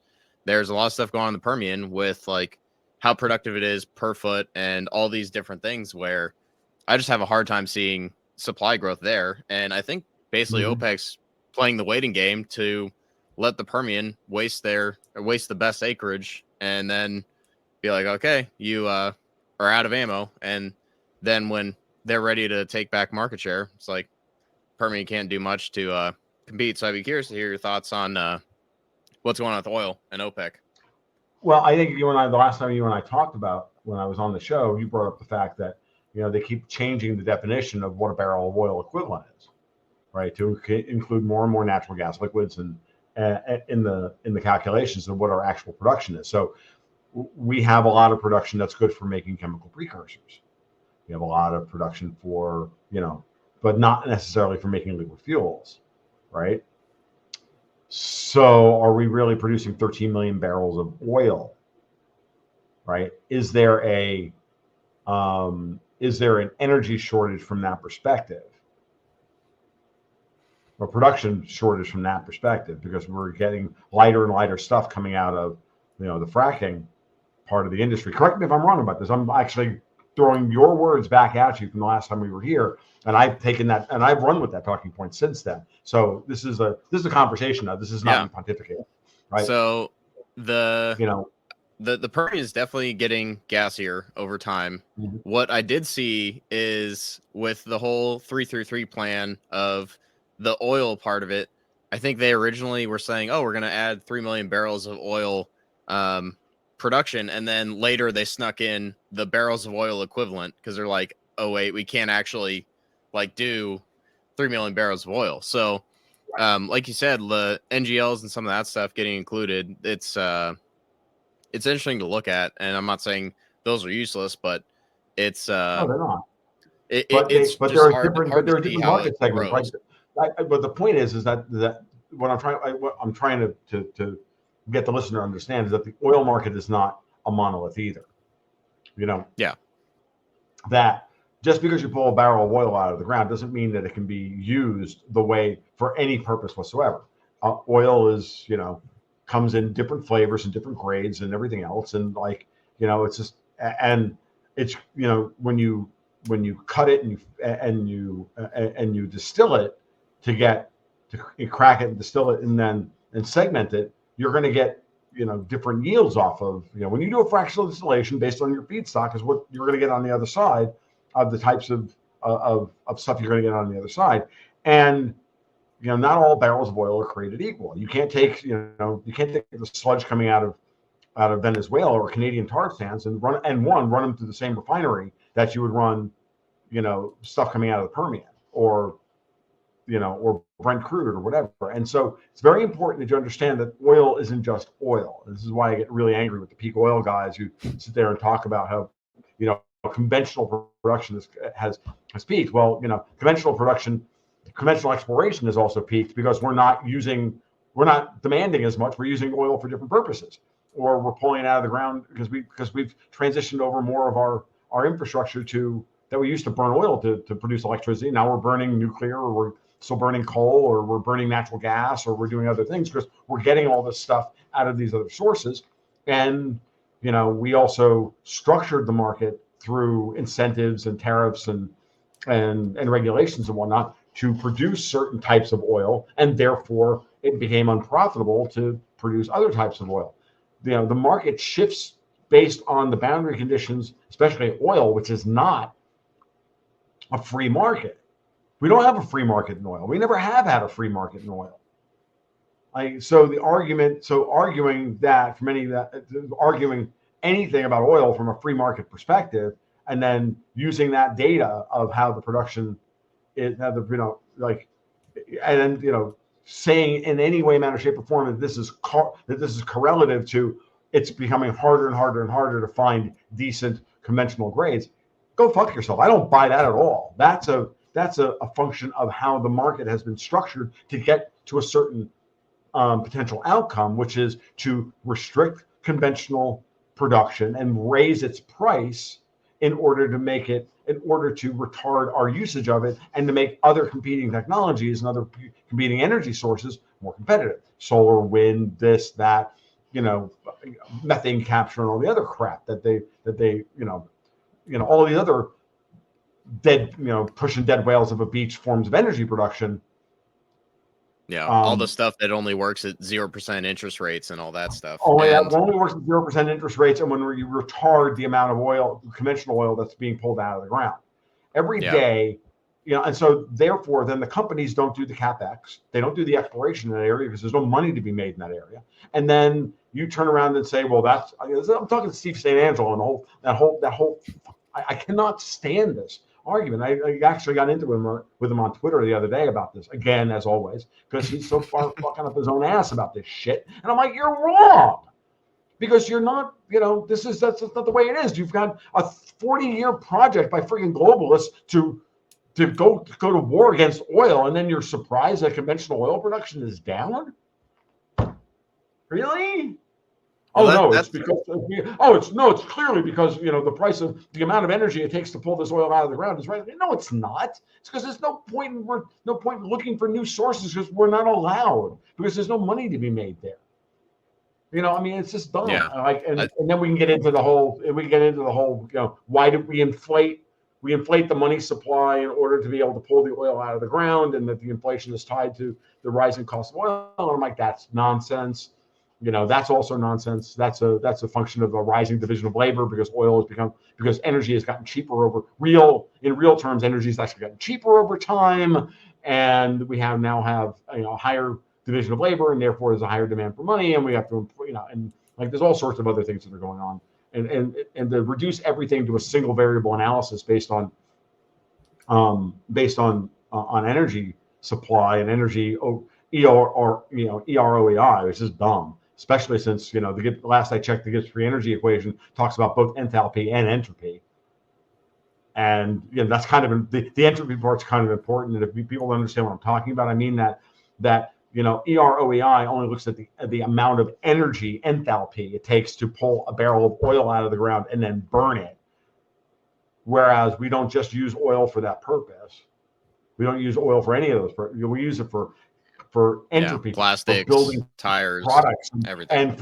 there's a lot of stuff going on in the Permian with like how productive it is per foot and all these different things where I just have a hard time seeing supply growth there. And I think basically OPEC's playing the waiting game to let the Permian waste the best acreage and then be like, okay, you are out of ammo. And then when they're ready to take back market share, it's like Permian can't do much to compete. So I'd be curious to hear your thoughts on what's going on with oil and OPEC. Well, I think the last time you and I talked about when I was on the show, you brought up the fact that they keep changing the definition of what a barrel of oil equivalent is, right? To include more and more natural gas liquids and in the calculations of what our actual production is. So we have a lot of production that's good for making chemical precursors. We have a lot of production for but not necessarily for making liquid fuels, right? So are we really producing 13 million barrels of oil, right? Is there an energy shortage from that perspective? A production shortage from that perspective, because we're getting lighter and lighter stuff coming out of the fracking part of the industry. Correct me if I'm wrong about this. I'm actually throwing your words back at you from the last time we were here, and I've taken that and I've run with that talking point since then. So this is a conversation now. This is not pontificating, right? So the Permian is definitely getting gassier over time. Mm-hmm. What I did see is with the whole 3-3-3 plan of the oil part of it, I think they originally were saying, oh, we're going to add 3 million barrels of oil production, and then later they snuck in the barrels of oil equivalent because they're like, oh wait, we can't actually like do 3 million barrels of oil. So like you said, the NGLs and some of that stuff getting included, it's interesting to look at, and I'm not saying those are useless, but it's no, they're not. But there are different market segments, right? But the point is that what I'm trying to get the listener to understand is that the oil market is not a monolith either. That just because you pull a barrel of oil out of the ground doesn't mean that it can be used the way for any purpose whatsoever. Oil is, comes in different flavors and different grades and everything else. And it's just, and it's, when you cut it and you distill it to crack it and distill it and segment it, you're going to get different yields off of when you do a fractional distillation based on your feedstock is what you're going to get on the other side of the types of stuff you're going to get on the other side. And not all barrels of oil are created equal. You can't take the sludge coming out of Venezuela or Canadian tar sands and run them through the same refinery that you would run stuff coming out of the Permian or Brent crude or whatever. And so it's very important that you understand that oil isn't just oil. This is why I get really angry with the peak oil guys who sit there and talk about how, conventional production has peaked. Well, conventional exploration has also peaked because we're not demanding as much. We're using oil for different purposes, or we're pulling it out of the ground because we've transitioned over more of our infrastructure that we used to burn oil to produce electricity. Now we're burning nuclear, or we're still burning coal, or we're burning natural gas, or we're doing other things because we're getting all this stuff out of these other sources. And, we also structured the market through incentives and tariffs and regulations and whatnot to produce certain types of oil, and therefore it became unprofitable to produce other types of oil. The market shifts based on the boundary conditions, especially oil, which is not a free market. We don't have a free market in oil. We never have had a free market in oil. Arguing anything about oil from a free market perspective, and then using that data of how the production is, and then saying in any way, manner, shape, or form that this is correlative to it's becoming harder and harder and harder to find decent conventional grades. Go fuck yourself. I don't buy that at all. That's a function of how the market has been structured to get to a certain potential outcome, which is to restrict conventional production and raise its price in order to retard our usage of it, and to make other competing technologies and other competing energy sources more competitive. Solar, wind, this, that, methane capture, and all the other crap that they all the other dead, pushing dead whales of a beach forms of energy production. Yeah, all the stuff that only works at 0% interest rates and all that stuff. Only works at 0% interest rates, and when you retard the amount of oil, conventional oil, that's being pulled out of the ground every day, and so therefore, then the companies don't do the capex, they don't do the exploration in that area because there's no money to be made in that area. And then you turn around and say, well, I'm talking to Steve St. Angelo and that whole. I cannot stand this argument. I actually got into him with him on Twitter the other day about this, again, as always, because he's so far fucking up his own ass about this shit. And I'm like, you're wrong, because you're not, that's not the way it is. You've got a 40-year project by freaking globalists to go to war against oil, and then you're surprised that conventional oil production is down? Really? It's clearly because the price of the amount of energy it takes to pull this oil out of the ground is right. No, it's not. It's because there's no point in looking for new sources, because we're not allowed, because there's no money to be made there. It's just dumb. Yeah. And then we can get into the whole. Why did we inflate the money supply in order to be able to pull the oil out of the ground, and that the inflation is tied to the rising cost of oil? And I'm like, that's nonsense. That's also nonsense. That's a function of a rising division of labor, because because energy has gotten cheaper in real terms. Energy has actually gotten cheaper over time, and we now have a higher division of labor, and therefore there's a higher demand for money, and we have to and there's all sorts of other things that are going on, and to reduce everything to a single variable analysis based on energy supply and energy EROEI, which is dumb. Especially since the last I checked, the Gibbs free energy equation talks about both enthalpy and entropy, and that's kind of the entropy part's kind of important. And if people understand what I'm talking about, I mean that EROEI only looks at the amount of energy, enthalpy, it takes to pull a barrel of oil out of the ground and then burn it. Whereas we don't just use oil for that purpose. We don't use oil for any of those purposes. We use it for entropy, plastics, for building tires, products, everything, and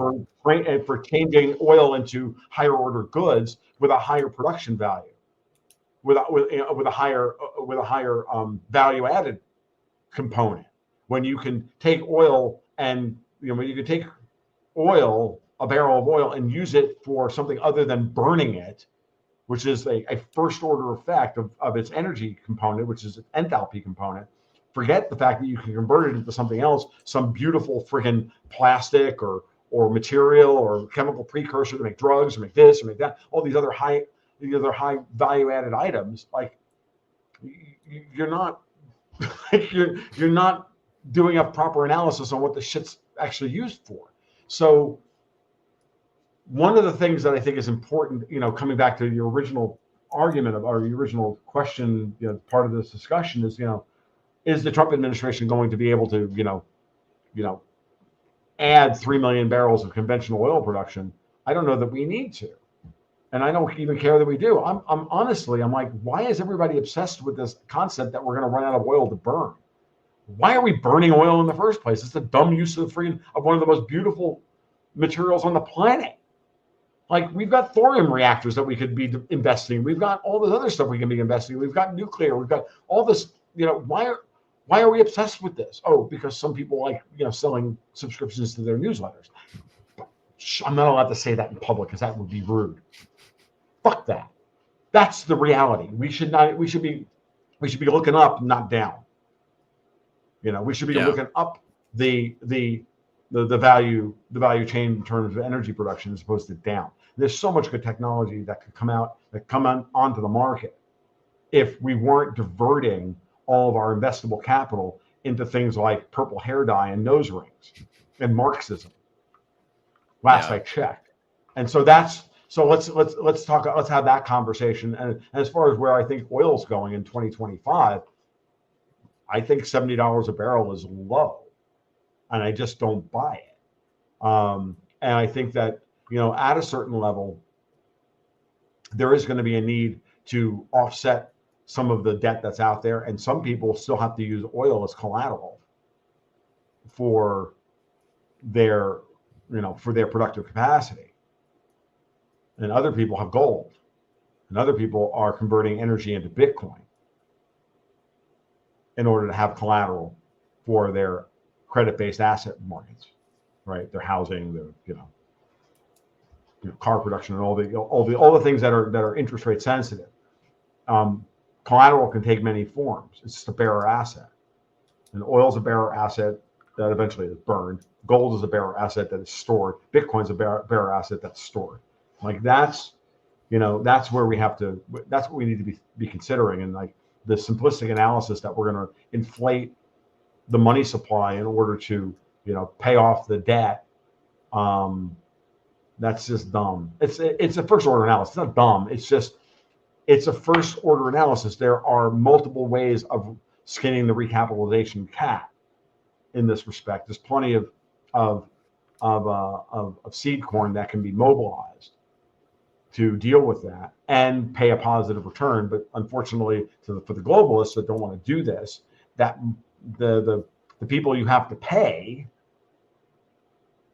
for changing oil into higher order goods with a higher production value, with a higher value added component. When you can take oil and a barrel of oil, and use it for something other than burning it, which is a first order effect of its energy component, which is an enthalpy component. Forget the fact that you can convert it into something else, some beautiful friggin' plastic or material or chemical precursor to make drugs or make this or make that, all these other high value added items. Like, you're not you're not doing a proper analysis on what the shit's actually used for. So one of the things that I think is important, coming back to your original argument or your original question, part of this discussion is the Trump administration going to be able to, add 3 million barrels of conventional oil production? I don't know that we need to, and I don't even care that we do. I'm like, why is everybody obsessed with this concept that we're going to run out of oil to burn? Why are we burning oil in the first place? It's a dumb use of one of the most beautiful materials on the planet. Like, we've got thorium reactors that we could be investing. We've got all this other stuff we can be investing. We've got nuclear. We've got all this. Why are we obsessed with this? Oh, because some people like, selling subscriptions to their newsletters. I'm not allowed to say that in public because that would be rude. Fuck that. That's the reality. We should be looking up, not down. We should be looking up the value chain in terms of energy production as opposed to down. There's so much good technology that could come onto the market if we weren't diverting all of our investable capital into things like purple hair dye and nose rings and Marxism. Last I checked. And so let's have that conversation. And as far as where I think oil's going in 2025, I think $70 a barrel is low, and I just don't buy it. And I think that, at a certain level, there is going to be a need to offset some of the debt that's out there, and some people still have to use oil as collateral for their productive capacity. And other people have gold, and other people are converting energy into Bitcoin in order to have collateral for their credit-based asset markets, right? Their housing, their car production, and all the things that are interest rate sensitive. Collateral can take many forms. It's just a bearer asset, and oil's a bearer asset that eventually is burned. Gold is a bearer asset that is stored. Bitcoin's a bearer asset that's stored. Like that's where we have to. That's what we need to be considering, and like the simplistic analysis that we're going to inflate the money supply in order to pay off the debt. That's just dumb. It's a first order analysis. It's not dumb. It's a first order analysis. There are multiple ways of skinning the recapitalization cat in this respect. There's plenty of seed corn that can be mobilized to deal with that and pay a positive return. But unfortunately, for the globalists that don't want to do this, that the people you have to pay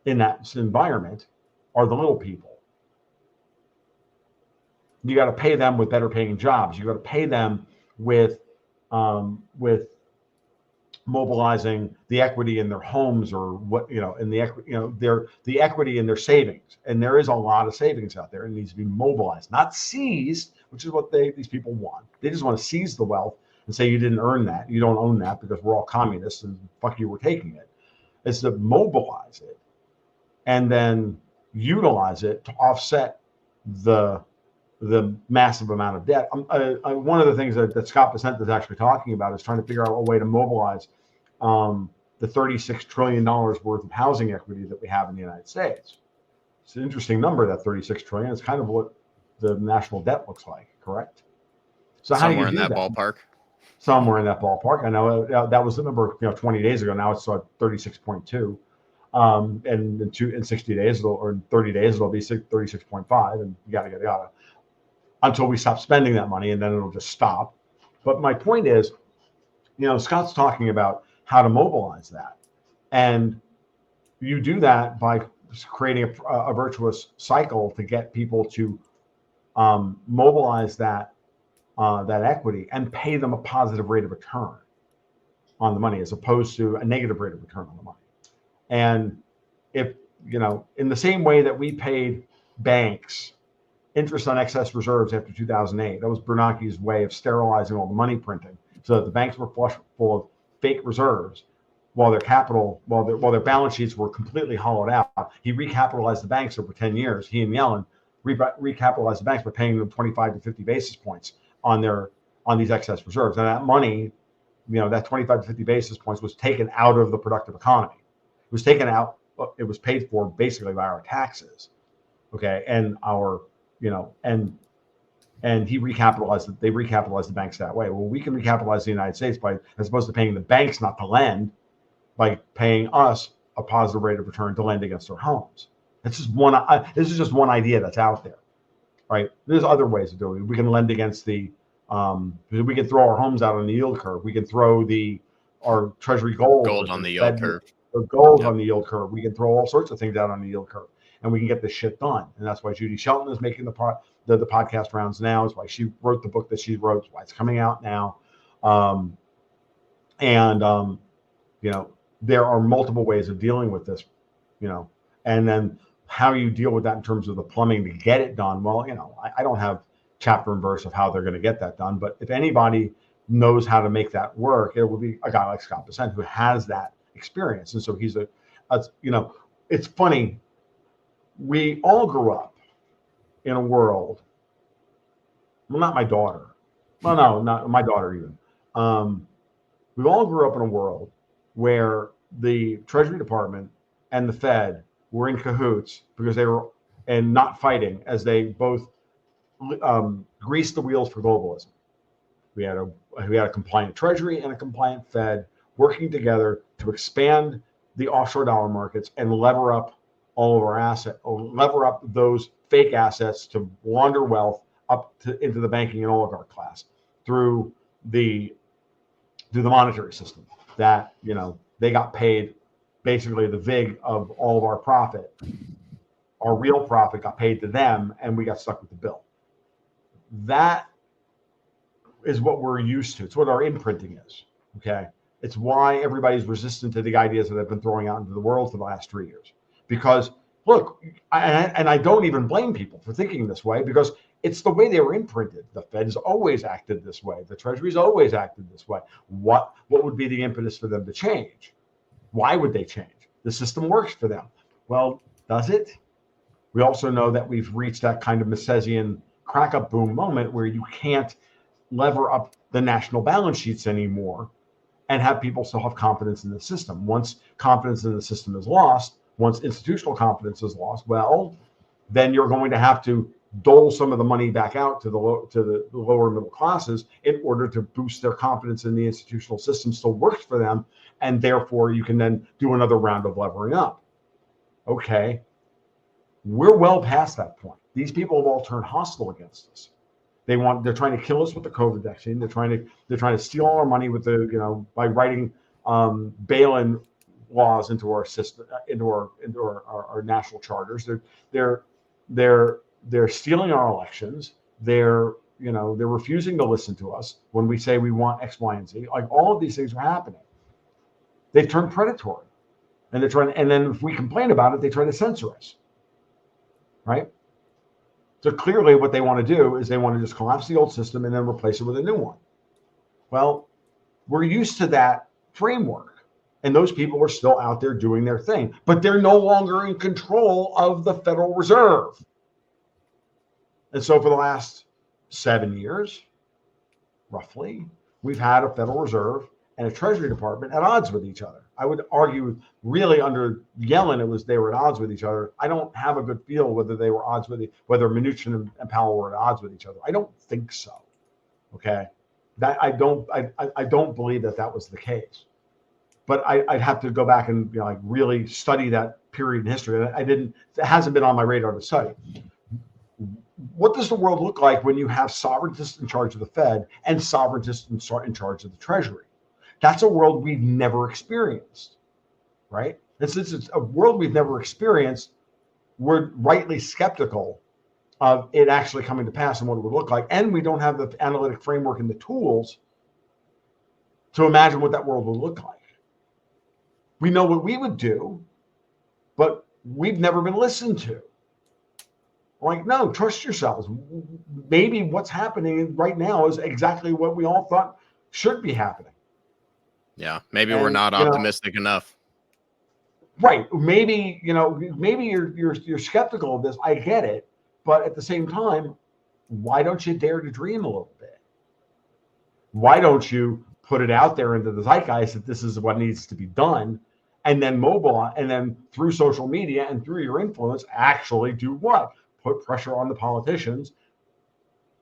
in that environment are the little people. You got to pay them with better paying jobs. You got to pay them with mobilizing the equity in their homes, or the equity in their savings. And there is a lot of savings out there. It needs to be mobilized, not seized, which is what these people want. They just want to seize the wealth and say you didn't earn that, you don't own that because we're all communists and fuck you, we're taking it. It's to mobilize it and then utilize it to offset the massive amount of debt. One of the things that Scott Pacenta is actually talking about is trying to figure out a way to mobilize the $36 trillion worth of housing equity that we have in the United States. It's an interesting number, that 36 trillion. It's kind of what the national debt looks like, correct? So how do you do that? Ballpark. Somewhere in that ballpark. I know that was the number 20 days ago. Now it's 36.2. And in 60 days or in 30 days it'll be 36.5, and yada. Until we stop spending that money, and then it'll just stop. But my point is, Scott's talking about how to mobilize that, and you do that by creating a virtuous cycle to get people to mobilize that equity and pay them a positive rate of return on the money, as opposed to a negative rate of return on the money. And if in the same way that we paid banks interest on excess reserves after 2008. That was Bernanke's way of sterilizing all the money printing, so that the banks were flush full of fake reserves, while their balance sheets were completely hollowed out. He recapitalized the banks over 10 years. He and Yellen recapitalized the banks by paying them 25 to 50 basis points on these excess reserves. And that money, that 25 to 50 basis points was taken out of the productive economy. It was taken out. It was paid for basically by our taxes. Okay, and and he recapitalized it. They recapitalized the banks that way. Well, we can recapitalize the United States as opposed to paying the banks not to lend, by paying us a positive rate of return to lend against our homes. This is just one idea that's out there, right? There's other ways of doing it. We can lend against we can throw our homes out on the yield curve. We can throw our treasury gold on the yield curve. Or gold on the yield curve. We can throw all sorts of things out on the yield curve, and we can get this shit done. And that's why Judy Shelton is making the podcast rounds now. It's why she wrote the book that she wrote. It's why it's coming out now. And there are multiple ways of dealing with this, and then how you deal with that in terms of the plumbing to get it done. Well, I don't have chapter and verse of how they're going to get that done, but if anybody knows how to make that work, it will be a guy like Scott Bessent who has that experience. And so he's it's funny. We all grew up in a world. Well, not my daughter. Well, no, not my daughter even. We all grew up in a world where the Treasury Department and the Fed were in cahoots because they were and not fighting as they both greased the wheels for globalism. We had a compliant Treasury and a compliant Fed working together to expand the offshore dollar markets and lever up all of our lever up those fake assets to launder wealth into the banking and oligarch class through the monetary system. That they got paid basically the vig of all of our profit. Our real profit got paid to them, and we got stuck with the bill. That is what we're used to. It's what our imprinting is. Okay, it's why everybody's resistant to the ideas that I've been throwing out into the world for the last 3 years. Because look, I don't even blame people for thinking this way, because it's the way they were imprinted. The Fed's always acted this way. The Treasury's always acted this way. What would be the impetus for them to change? Why would they change? The system works for them. Well, does it? We also know that we've reached that kind of Misesian crack-up boom moment where you can't lever up the national balance sheets anymore and have people still have confidence in the system. Once confidence in the system is lost, once institutional confidence is lost, well, then you're going to have to dole some of the money back out to the lower middle classes in order to boost their confidence in the institutional system still works for them, and therefore you can then do another round of levering up. Okay, we're well past that point. These people have all turned hostile against us. They're trying to kill us with the COVID vaccine. They're trying to steal all our money with by writing bail-in laws into our system, into our national charters. They're stealing our elections. They're refusing to listen to us when we say we want X, Y, and Z. Like, all of these things are happening. They've turned predatory, and then if we complain about it, they try to censor us. Right? So clearly what they want to do is they want to just collapse the old system and then replace it with a new one. Well, we're used to that framework, and those people are still out there doing their thing, but they're no longer in control of the Federal Reserve. And so for the last 7 years, roughly, we've had a Federal Reserve and a Treasury Department at odds with each other. I would argue, really, under Yellen, they were at odds with each other. I don't have a good feel whether they were whether Mnuchin and Powell were at odds with each other. I don't think so. Okay, I don't believe that was the case. But I'd have to go back and really study that period in history. It hasn't been on my radar to study. What does the world look like when you have sovereigntists in charge of the Fed and sovereigntists in charge of the Treasury? That's a world we've never experienced, right? And since it's a world we've never experienced, we're rightly skeptical of it actually coming to pass and what it would look like. And we don't have the analytic framework and the tools to imagine what that world would look like. We know what we would do, but we've never been listened to. Like, no, trust yourselves. Maybe what's happening right now is exactly what we all thought should be happening. Yeah, maybe we're not optimistic enough. Right. Maybe you're skeptical of this. I get it, but at the same time, why don't you dare to dream a little bit? Why don't you put it out there into the zeitgeist that this is what needs to be done, and then mobilize, and then through social media and through your influence, actually do what? Put pressure on the politicians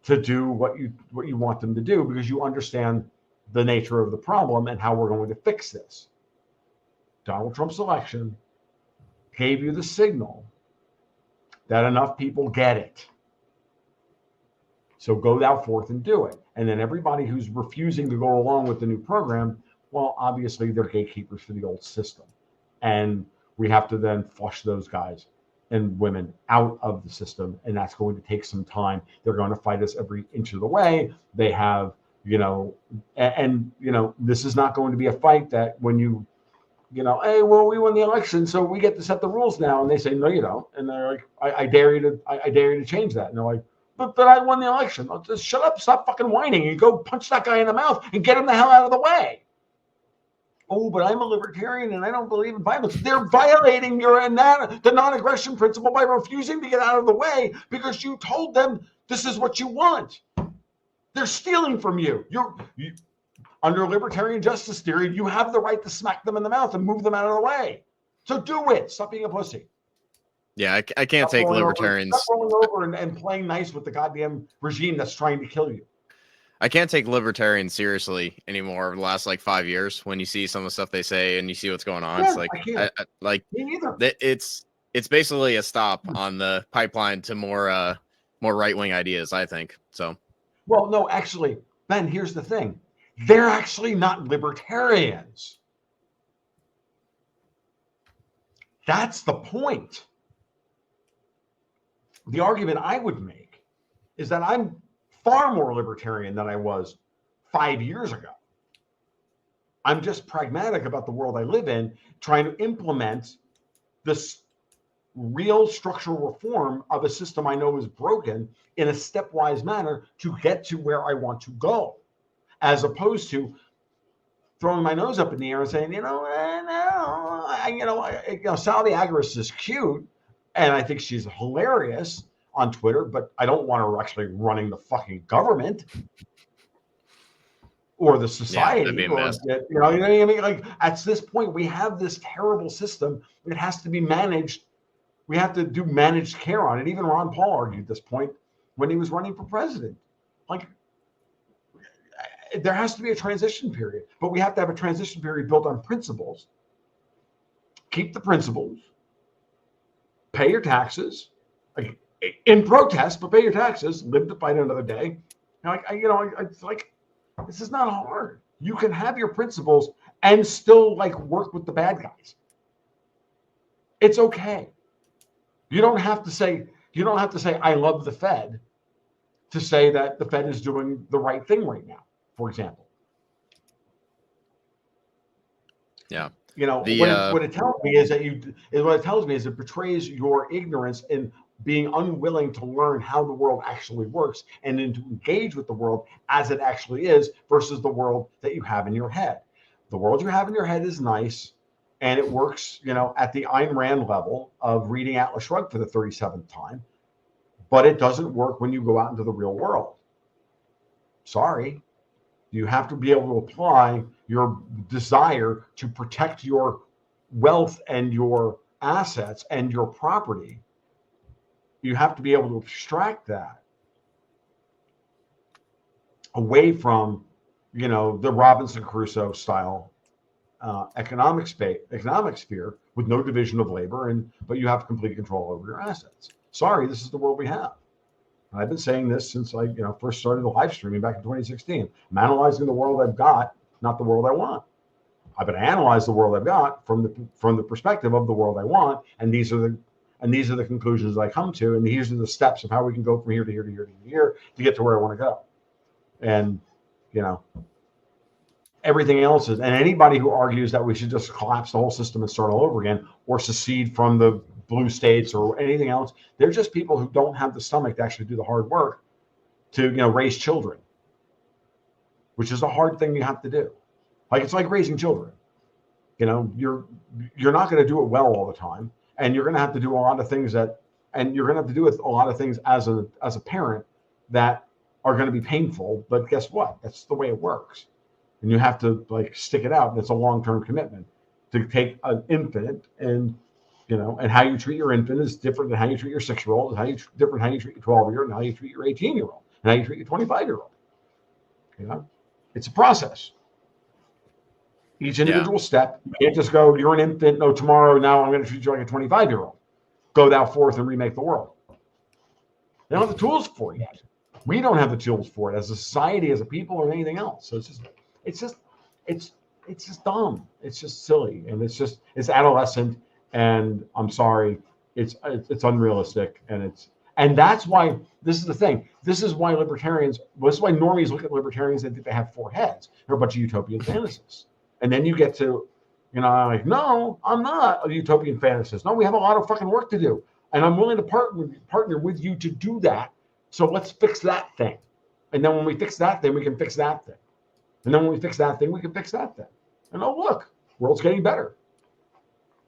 to do what you want them to do, because you understand the nature of the problem and how we're going to fix this. Donald Trump's election gave you the signal that enough people get it. So go thou forth and do it. And then everybody who's refusing to go along with the new program, well, obviously they're gatekeepers for the old system. And we have to then flush those guys and women out of the system. And that's going to take some time. They're going to fight us every inch of the way. They have, and this is not going to be a fight that when hey, well, we won the election, so we get to set the rules now. And they say, no, you don't. And they're like, I dare you to change that. And they're like, but I won the election. I'll just shut up, stop fucking whining, and go punch that guy in the mouth and get him the hell out of the way. Oh, but I'm a libertarian and I don't believe in violence. They're violating the non-aggression principle by refusing to get out of the way because you told them this is what you want. They're stealing from you. Under libertarian justice theory, you have the right to smack them in the mouth and move them out of the way. So do it. Stop being a pussy. Yeah, I can't take libertarians. Stop rolling over and playing nice with the goddamn regime that's trying to kill you. I can't take libertarians seriously anymore over the last 5 years when you see some of the stuff they say and you see what's going on. Yeah, It's Me neither. It's basically a stop on the pipeline to more right-wing ideas, I think. So, well, no, actually, Ben, here's the thing. They're actually not libertarians. That's the point. The argument I would make is that I'm far more libertarian than I was 5 years ago. I'm just pragmatic about the world I live in, trying to implement this real structural reform of a system I know is broken in a stepwise manner to get to where I want to go, as opposed to throwing my nose up in the air and saying, Salvi Agris is cute, and I think she's hilarious on Twitter, but I don't want her actually running the fucking government or the society. Yeah, that'd be a mess. You know what I mean? At this point, we have this terrible system. It has to be managed. We have to do managed care on it. Even Ron Paul argued this point when he was running for president. There has to be a transition period, but we have to have a transition period built on principles. Keep the principles. Pay your taxes. In protest, but pay your taxes. Live to fight another day. It's this is not hard. You can have your principles and still work with the bad guys. It's okay. You don't have to say I love the Fed to say that the Fed is doing the right thing right now, for example. Yeah. What it tells me is it betrays your ignorance in being unwilling to learn how the world actually works and then to engage with the world as it actually is versus the world that you have in your head. The world you have in your head is nice and it works, at the Ayn Rand level of reading Atlas Shrugged for the 37th time, but it doesn't work when you go out into the real world. Sorry. You have to be able to apply your desire to protect your wealth and your assets and your property. You have to be able to abstract that away from, the Robinson Crusoe style economic sphere with no division of labor, but you have complete control over your assets. Sorry, this is the world we have. And I've been saying this since I first started the live streaming back in 2016. I'm analyzing the world I've got, not the world I want. I've been analyzing the world I've got from the perspective of the world I want, and these are the conclusions I come to, and these are the steps of how we can go from here to here to here to here to get to where I want to go. And everything else is, and anybody who argues that we should just collapse the whole system and start all over again or secede from the blue states or anything else, they're just people who don't have the stomach to actually do the hard work to raise children, which is a hard thing you have to do. It's like raising children. You're not going to do it well all the time, and you're going to have to do a lot of things and you're going to have to do with a lot of things as a parent that are going to be painful. But guess what? That's the way it works, and you have to stick it out. And it's a long-term commitment to take an infant and how you treat your infant is different than how you treat your 6-year-old, different how you treat your 12-year-old, and how you treat your 18-year-old, and how you treat your 25-year-old. It's a process. Each individual step. You can't just go, you're an infant, no, tomorrow, now I'm going to treat you like a 25-year-old. Go thou forth and remake the world. They don't have the tools for it yet. We don't have the tools for it as a society, as a people, or anything else. So it's just dumb. It's just silly, and it's adolescent. And I'm sorry, it's unrealistic, and And that's why this is the thing. This is why libertarians, this is why normies look at libertarians and think they have four heads. They're a bunch of utopian fantasists. And then you get to, like, no, I'm not a utopian fantasist. No, we have a lot of fucking work to do. And I'm willing to partner with you to do that. So let's fix that thing. And then when we fix that thing, we can fix that thing. And then when we fix that thing, we can fix that thing. And oh, look, world's getting better.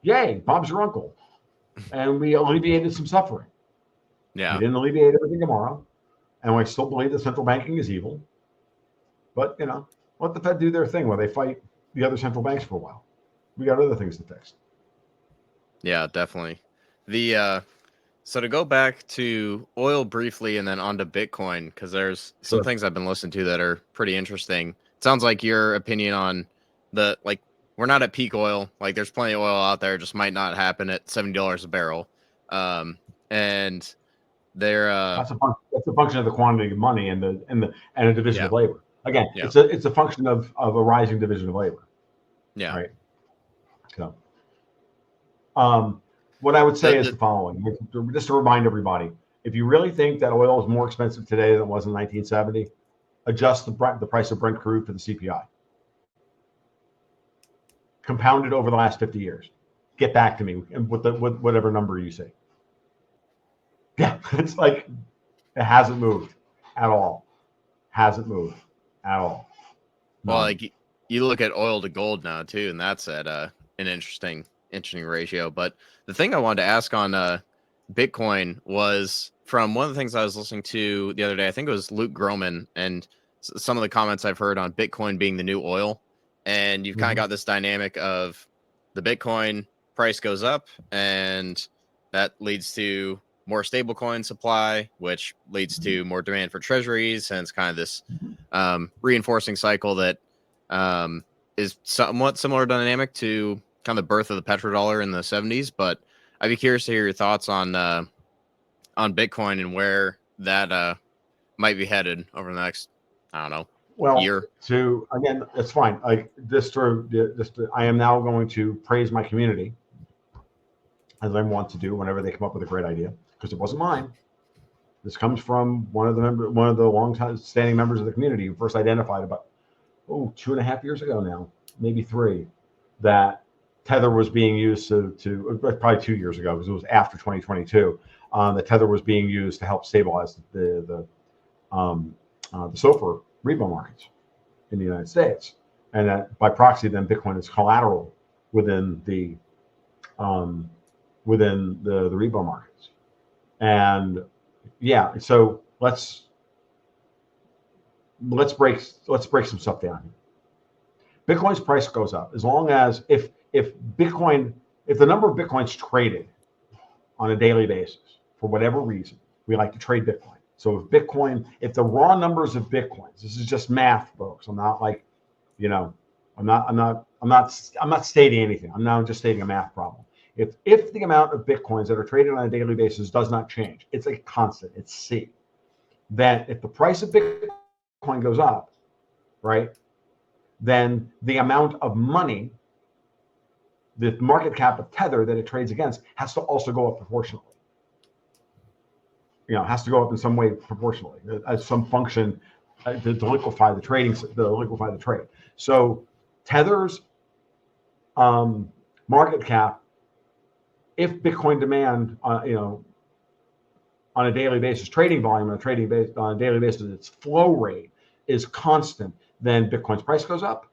Yay, Bob's your uncle. And we alleviated some suffering. Yeah. We didn't alleviate everything tomorrow. And we still believe that central banking is evil. But, let the Fed do their thing while they fight the other central banks for a while. We got other things to fix. Yeah, definitely. So to go back to oil briefly and then onto Bitcoin, because there's some things I've been listening to that are pretty interesting. It sounds like your opinion on we're not at peak oil. Like there's plenty of oil out there, just might not happen at $70 a barrel. And they're that's a function of the quantity of money and a division of labor. Again, it's a function of a rising division of labor. Yeah. Right. So, what I would say is the following, just to remind everybody: if you really think that oil is more expensive today than it was in 1970, adjust the price of Brent crude for the CPI. Compound it over the last 50 years. Get back to me with whatever number you say. Yeah, it's like it hasn't moved at all. Hasn't moved at all. Well, like you look at oil to gold now too, and that's at an interesting ratio. But the thing I wanted to ask on Bitcoin was from one of the things I was listening to the other day. I think it was Luke Groman, and some of the comments I've heard on Bitcoin being the new oil. And you've kind of got this dynamic of the Bitcoin price goes up, and that leads to more stablecoin supply, which leads to more demand for treasuries. And it's kind of this reinforcing cycle that is somewhat similar dynamic to kind of the birth of the petrodollar in the 70s. But I'd be curious to hear your thoughts on Bitcoin and where that might be headed over the next, I don't know, year. Again, that's fine. I am now going to praise my community, as I want to do whenever they come up with a great idea, because it wasn't mine. This comes from one of the long-time standing members of the community who first identified about 2.5 years ago now, maybe 3, that Tether was being used to probably 2 years ago, because it was after 2022. The Tether was being used to help stabilize the SOFR repo markets in the United States, and that by proxy, then Bitcoin is collateral within the repo markets. And so let's break some stuff down here. Bitcoin's price goes up as long as if the number of Bitcoins traded on a daily basis, for whatever reason, we like to trade Bitcoin. So if the raw numbers of Bitcoins, this is just math, folks. I'm not like, I'm not stating anything. I'm now just stating a math problem. If the amount of Bitcoins that are traded on a daily basis does not change, it's a constant, it's C. Then if the price of Bitcoin goes up, right, then the amount of money, the market cap of Tether that it trades against, has to also go up proportionally. Has to go up in some way proportionally as some function to liquefy the trade. So Tether's market cap, if Bitcoin demand, on a daily basis, trading volume on a daily basis, its flow rate is constant, then Bitcoin's price goes up,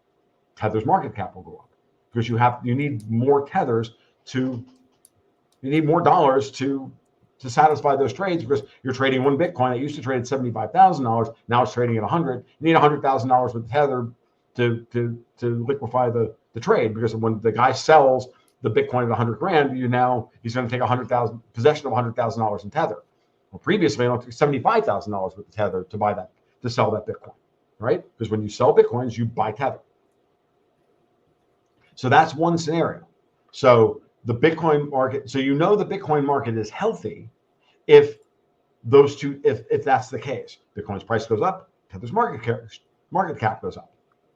Tether's market cap will go up, because you need more tethers you need more dollars to satisfy those trades, because you're trading one Bitcoin that used to trade at $75,000, now it's trading at 100. You need $100,000 with Tether to liquefy the trade, because when the guy sells the Bitcoin at 100 grand, he's going to take possession of $100,000 in Tether. Well, previously, it took $75,000 with the Tether to sell that Bitcoin, right? Because when you sell Bitcoins, you buy Tether. So that's one scenario. So the Bitcoin market, the Bitcoin market is healthy if that's the case. Bitcoin's price goes up, Tether's market cap goes up,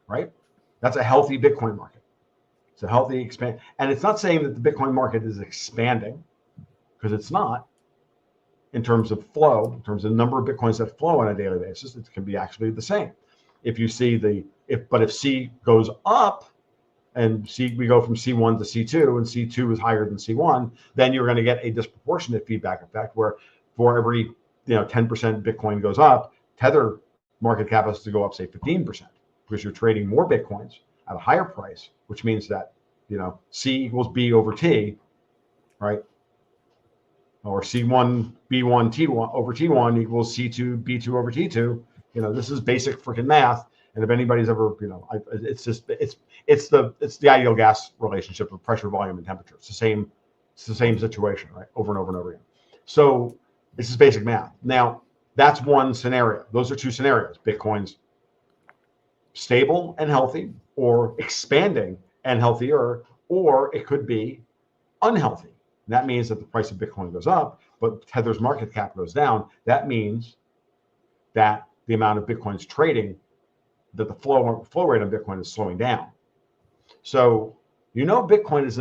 right? That's a healthy Bitcoin market. It's a healthy and it's not saying that the Bitcoin market is expanding, because it's not. in terms of flow, in terms of the number of Bitcoins that flow on a daily basis, it can be actually the same. If you see if C goes up and we go from C1 to C2 and C2 is higher than C1, then you're going to get a disproportionate feedback effect where for every 10% Bitcoin goes up, Tether market cap has to go up, say 15%, because you're trading more Bitcoins at a higher price, which means that C equals B over T, right? Or C1 B1 T1 over T1 equals C2 B2 over T2. This is basic freaking math. And if anybody's ever, it's the ideal gas relationship of pressure, volume, and temperature. It's the same situation, right? Over and over and over again. So this is basic math. Now, that's one scenario. Those are two scenarios. Bitcoin's stable and healthy, or expanding and healthier, or it could be unhealthy. And that means that the price of Bitcoin goes up, but Tether's market cap goes down. That means that the amount of Bitcoin's trading, that the flow rate on Bitcoin is slowing down. So Bitcoin is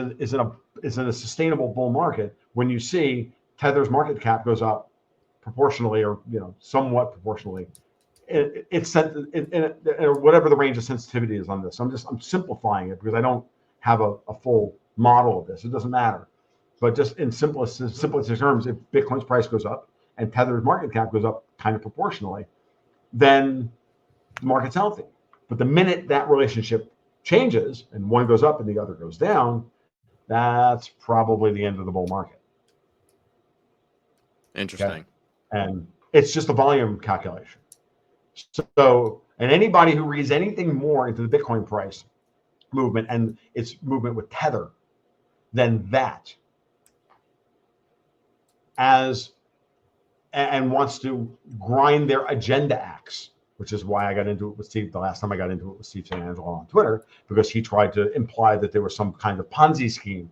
in a sustainable bull market when you see Tether's market cap goes up proportionally, or somewhat proportionally. It's whatever the range of sensitivity is on this. I'm simplifying it because I don't have a full model of this. It doesn't matter. But just in simplest terms, if Bitcoin's price goes up and Tether's market cap goes up kind of proportionally, then the market's healthy. But the minute that relationship changes and one goes up and the other goes down, that's probably the end of the bull market. Interesting. Okay? And it's just a volume calculation. So, and anybody who reads anything more into the Bitcoin price movement and its movement with Tether than that, and wants to grind their agenda axe, which is why I got into it with Steve. The last time I got into it with Steve St. Angelo on Twitter, because he tried to imply that there was some kind of Ponzi scheme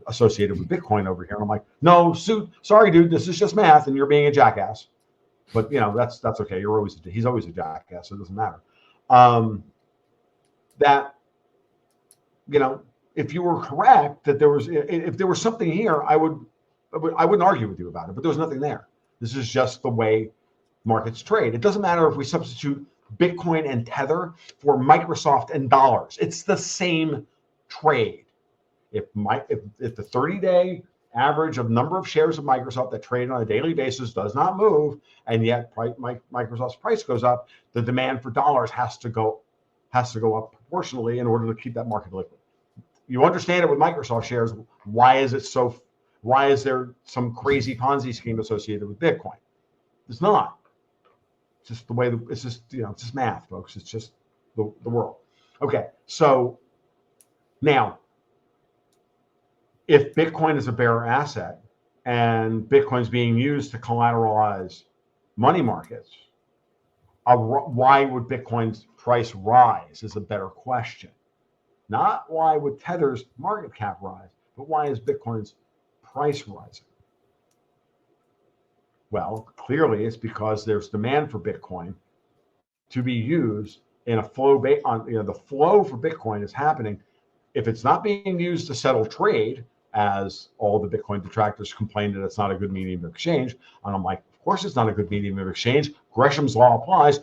associated with Bitcoin over here. And I'm like, no, sorry, dude, this is just math, and you're being a jackass. But that's okay. He's always a jackass, so it doesn't matter. If you were correct that if there was something here, I wouldn't argue with you about it. But there was nothing there. This is just the way markets trade. It doesn't matter if we substitute Bitcoin and Tether for Microsoft and dollars. It's the same trade. If the 30-day average of number of shares of Microsoft that trade on a daily basis does not move, and yet Microsoft's price goes up, the demand for dollars has to go up proportionally in order to keep that market liquid. You understand it with Microsoft shares. Why is there some crazy Ponzi scheme associated with Bitcoin? It's not. It's just the way it's just math, folks. It's just the world. Okay, so now, if Bitcoin is a bearer asset and Bitcoin's being used to collateralize money markets, why would Bitcoin's price rise is a better question. Not why would Tether's market cap rise, but why is Bitcoin's price rising? Well, clearly it's because there's demand for Bitcoin to be used in a flow. The flow for Bitcoin is happening. If it's not being used to settle trade, as all the Bitcoin detractors complain that it's not a good medium of exchange, and I'm like, of course it's not a good medium of exchange. Gresham's law applies.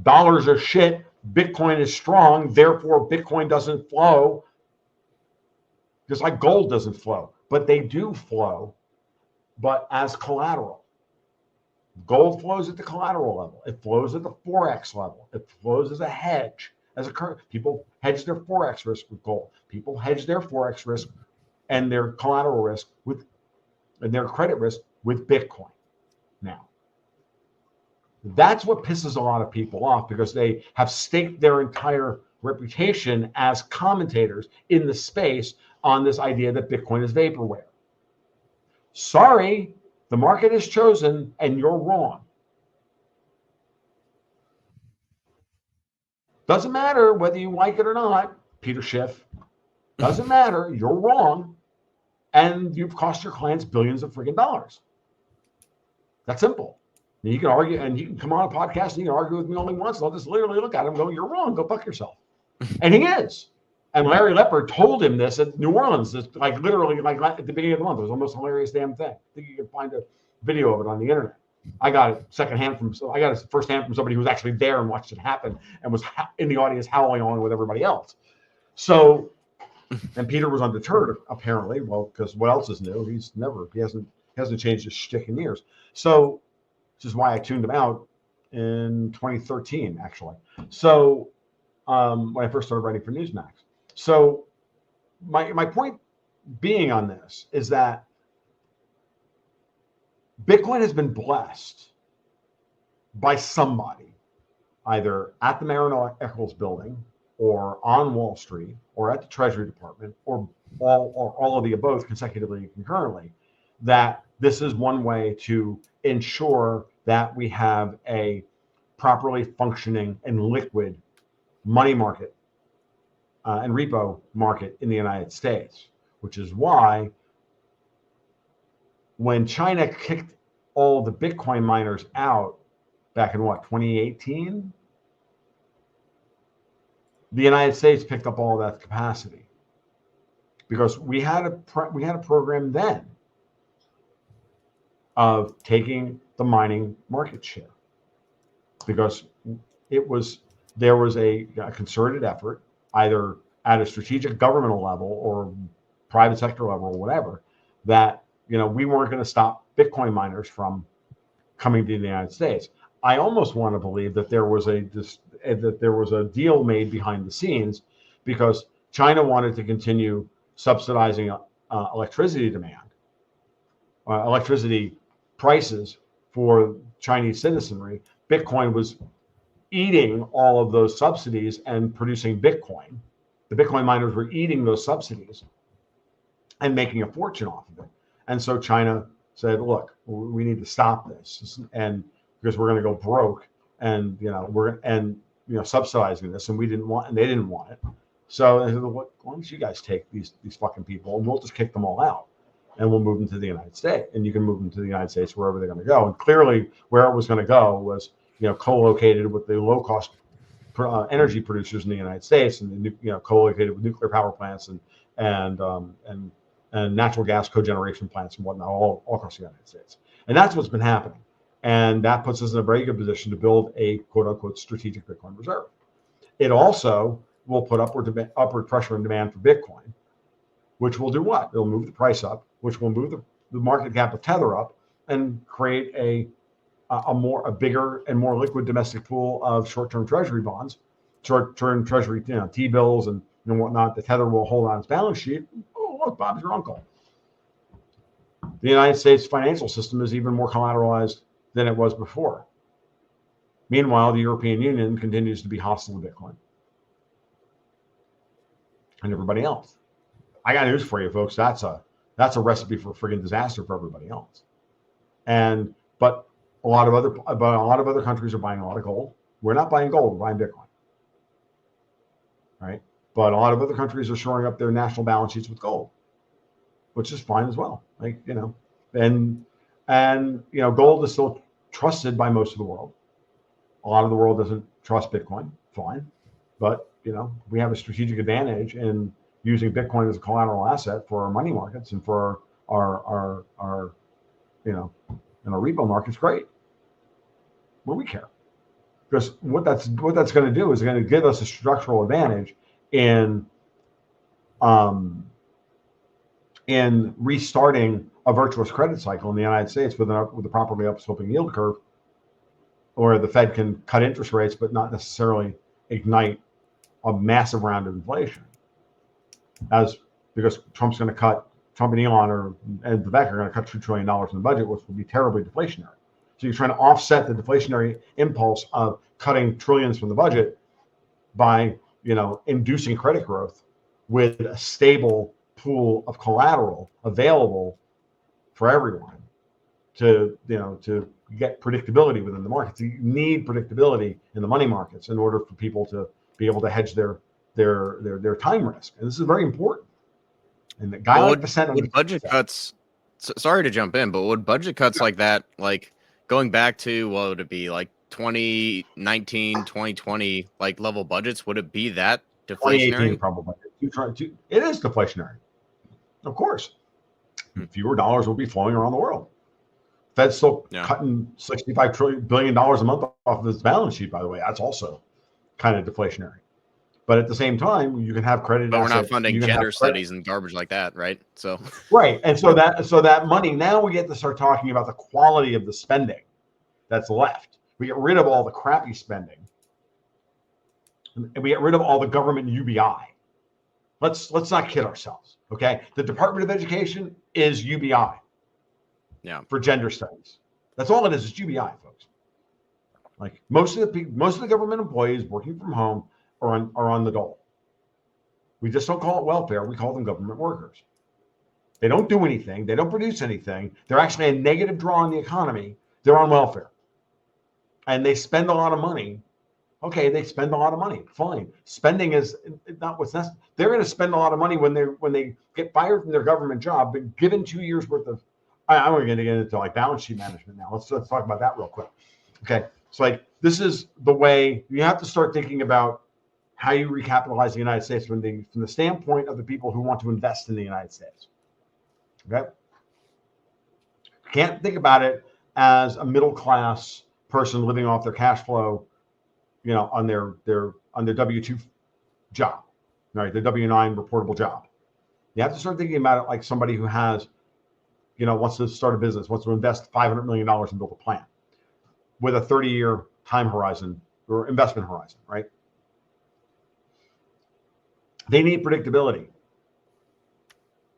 Dollars are shit. Bitcoin is strong. Therefore, Bitcoin doesn't flow. Just like gold doesn't flow, but they do flow, but as collateral. Gold flows at the collateral level. It flows at the Forex level. It flows as a hedge, as a current. People hedge their Forex risk with gold. People hedge their Forex risk and their collateral risk and their credit risk with Bitcoin. Now, that's what pisses a lot of people off, because they have staked their entire reputation as commentators in the space on this idea that Bitcoin is vaporware. Sorry, the market has chosen, and you're wrong. Doesn't matter whether you like it or not, Peter Schiff. Doesn't matter. You're wrong. And you've cost your clients billions of freaking dollars. That's simple. And you can argue, and you can come on a podcast and you can argue with me only once, and I'll just literally look at him and go, you're wrong. Go fuck yourself. And he is. And Larry Lepper told him this at New Orleans, literally at the beginning of the month. It was the most hilarious damn thing. I think you can find video of it on the internet. I got it secondhand I got it firsthand from somebody who was actually there and watched it happen and was in the audience howling along with everybody else. So, and Peter was undeterred apparently. Well, because what else is new? He hasn't changed his shtick in years. So, which is why I tuned him out in 2013, actually. So, when I first started writing for Newsmax. So, my point being on this is that Bitcoin has been blessed by somebody, either at the Marin Eccles building or on Wall Street or at the Treasury Department or all of the above consecutively and concurrently, that this is one way to ensure that we have a properly functioning and liquid money market and repo market in the United States, which is why when China kicked all the Bitcoin miners out back in 2018, the United States picked up all that capacity because we had a program then of taking the mining market share, because there was a concerted effort, either at a strategic governmental level or private sector level or whatever, that we weren't going to stop Bitcoin miners from coming to the United States. I almost want to believe that there was a deal made behind the scenes because China wanted to continue subsidizing electricity demand, electricity prices for Chinese citizenry. Bitcoin was eating all of those subsidies and producing Bitcoin. The Bitcoin miners were eating those subsidies and making a fortune off of it. And so China said, look, we need to stop this, and because we're going to go broke, and subsidizing this, and they didn't want it. So they said, why don't you guys take these fucking people, and we'll just kick them all out, and we'll move them to the United States, and you can move them to the United States wherever they're going to go. And clearly, where it was going to go was co-located with the low-cost energy producers in the United States, and co-located with nuclear power plants and natural gas cogeneration plants and whatnot, all across the United States. And that's what's been happening. And that puts us in a very good position to build a quote-unquote strategic Bitcoin reserve. It also will put upward pressure and demand for Bitcoin, which will do what? It'll move the price up, which will move the market cap of Tether up and create a bigger and more liquid domestic pool of short-term treasury bonds, short-term treasury T-bills and whatnot. The Tether will hold on its balance sheet. Oh, look, Bob's your uncle. The United States financial system is even more collateralized than it was before. Meanwhile, the European Union continues to be hostile to Bitcoin and everybody else. I got news for you, folks. That's a recipe for friggin' disaster for everybody else. But a lot of other countries are buying a lot of gold. We're not buying gold; we're buying Bitcoin, right? But a lot of other countries are shoring up their national balance sheets with gold, which is fine as well. And gold is still trusted by most of the world. A lot of the world doesn't trust Bitcoin. Fine, but we have a strategic advantage in using Bitcoin as a collateral asset for our money markets and for our repo markets. Great. What do we care? Because what that's going to do is going to give us a structural advantage in restarting a virtuous credit cycle in the United States with a properly upsloping yield curve, or the Fed can cut interest rates but not necessarily ignite a massive round of inflation, because Trump and Elon and Vivek are going to cut $2 trillion in the budget, which will be terribly deflationary. So you're trying to offset the deflationary impulse of cutting trillions from the budget by inducing credit growth with a stable pool of collateral available for everyone to get predictability within the markets. You need predictability in the money markets in order for people to be able to hedge their time risk, and this is very important. And the guy would budget cuts. Sorry to jump in, but would budget cuts like that, like going back to what would it be, like 2019, 2020, like level budgets, would it be that deflationary? 2018 probably. It is deflationary, of course. Fewer dollars will be flowing around the world. Fed's still cutting $65 billion a month off of its balance sheet, by the way. That's also kind of deflationary. But at the same time, you can have credit. But we're not funding gender studies and garbage like that, right? So right, and so that money, now we get to start talking about the quality of the spending that's left. We get rid of all the crappy spending, and we get rid of all the government UBI. Let's not kid ourselves, okay? The Department of Education is UBI. Yeah. For gender studies, that's all it is. It's UBI, folks. Like most of the government employees working from home are on the dole. We just don't call it welfare. We call them government workers. They don't do anything. They don't produce anything. They're actually a negative draw on the economy. They're on welfare, and they spend a lot of money. Okay, they spend a lot of money. Fine. Spending is not what's necessary. They're going to spend a lot of money when they get fired from their government job, but given 2 years worth of. I'm going to get into like balance sheet management now. Let's talk about that real quick. Okay, so like this is the way you have to start thinking about how you recapitalize the United States from the standpoint of the people who want to invest in the United States. Okay, you can't think about it as a middle class person living off their cash flow, on their W-2 job, right? Their W-9 reportable job. You have to start thinking about it like somebody who has, wants to start a business, wants to invest $500 million and build a plant with a 30-year time horizon or investment horizon, right? They need predictability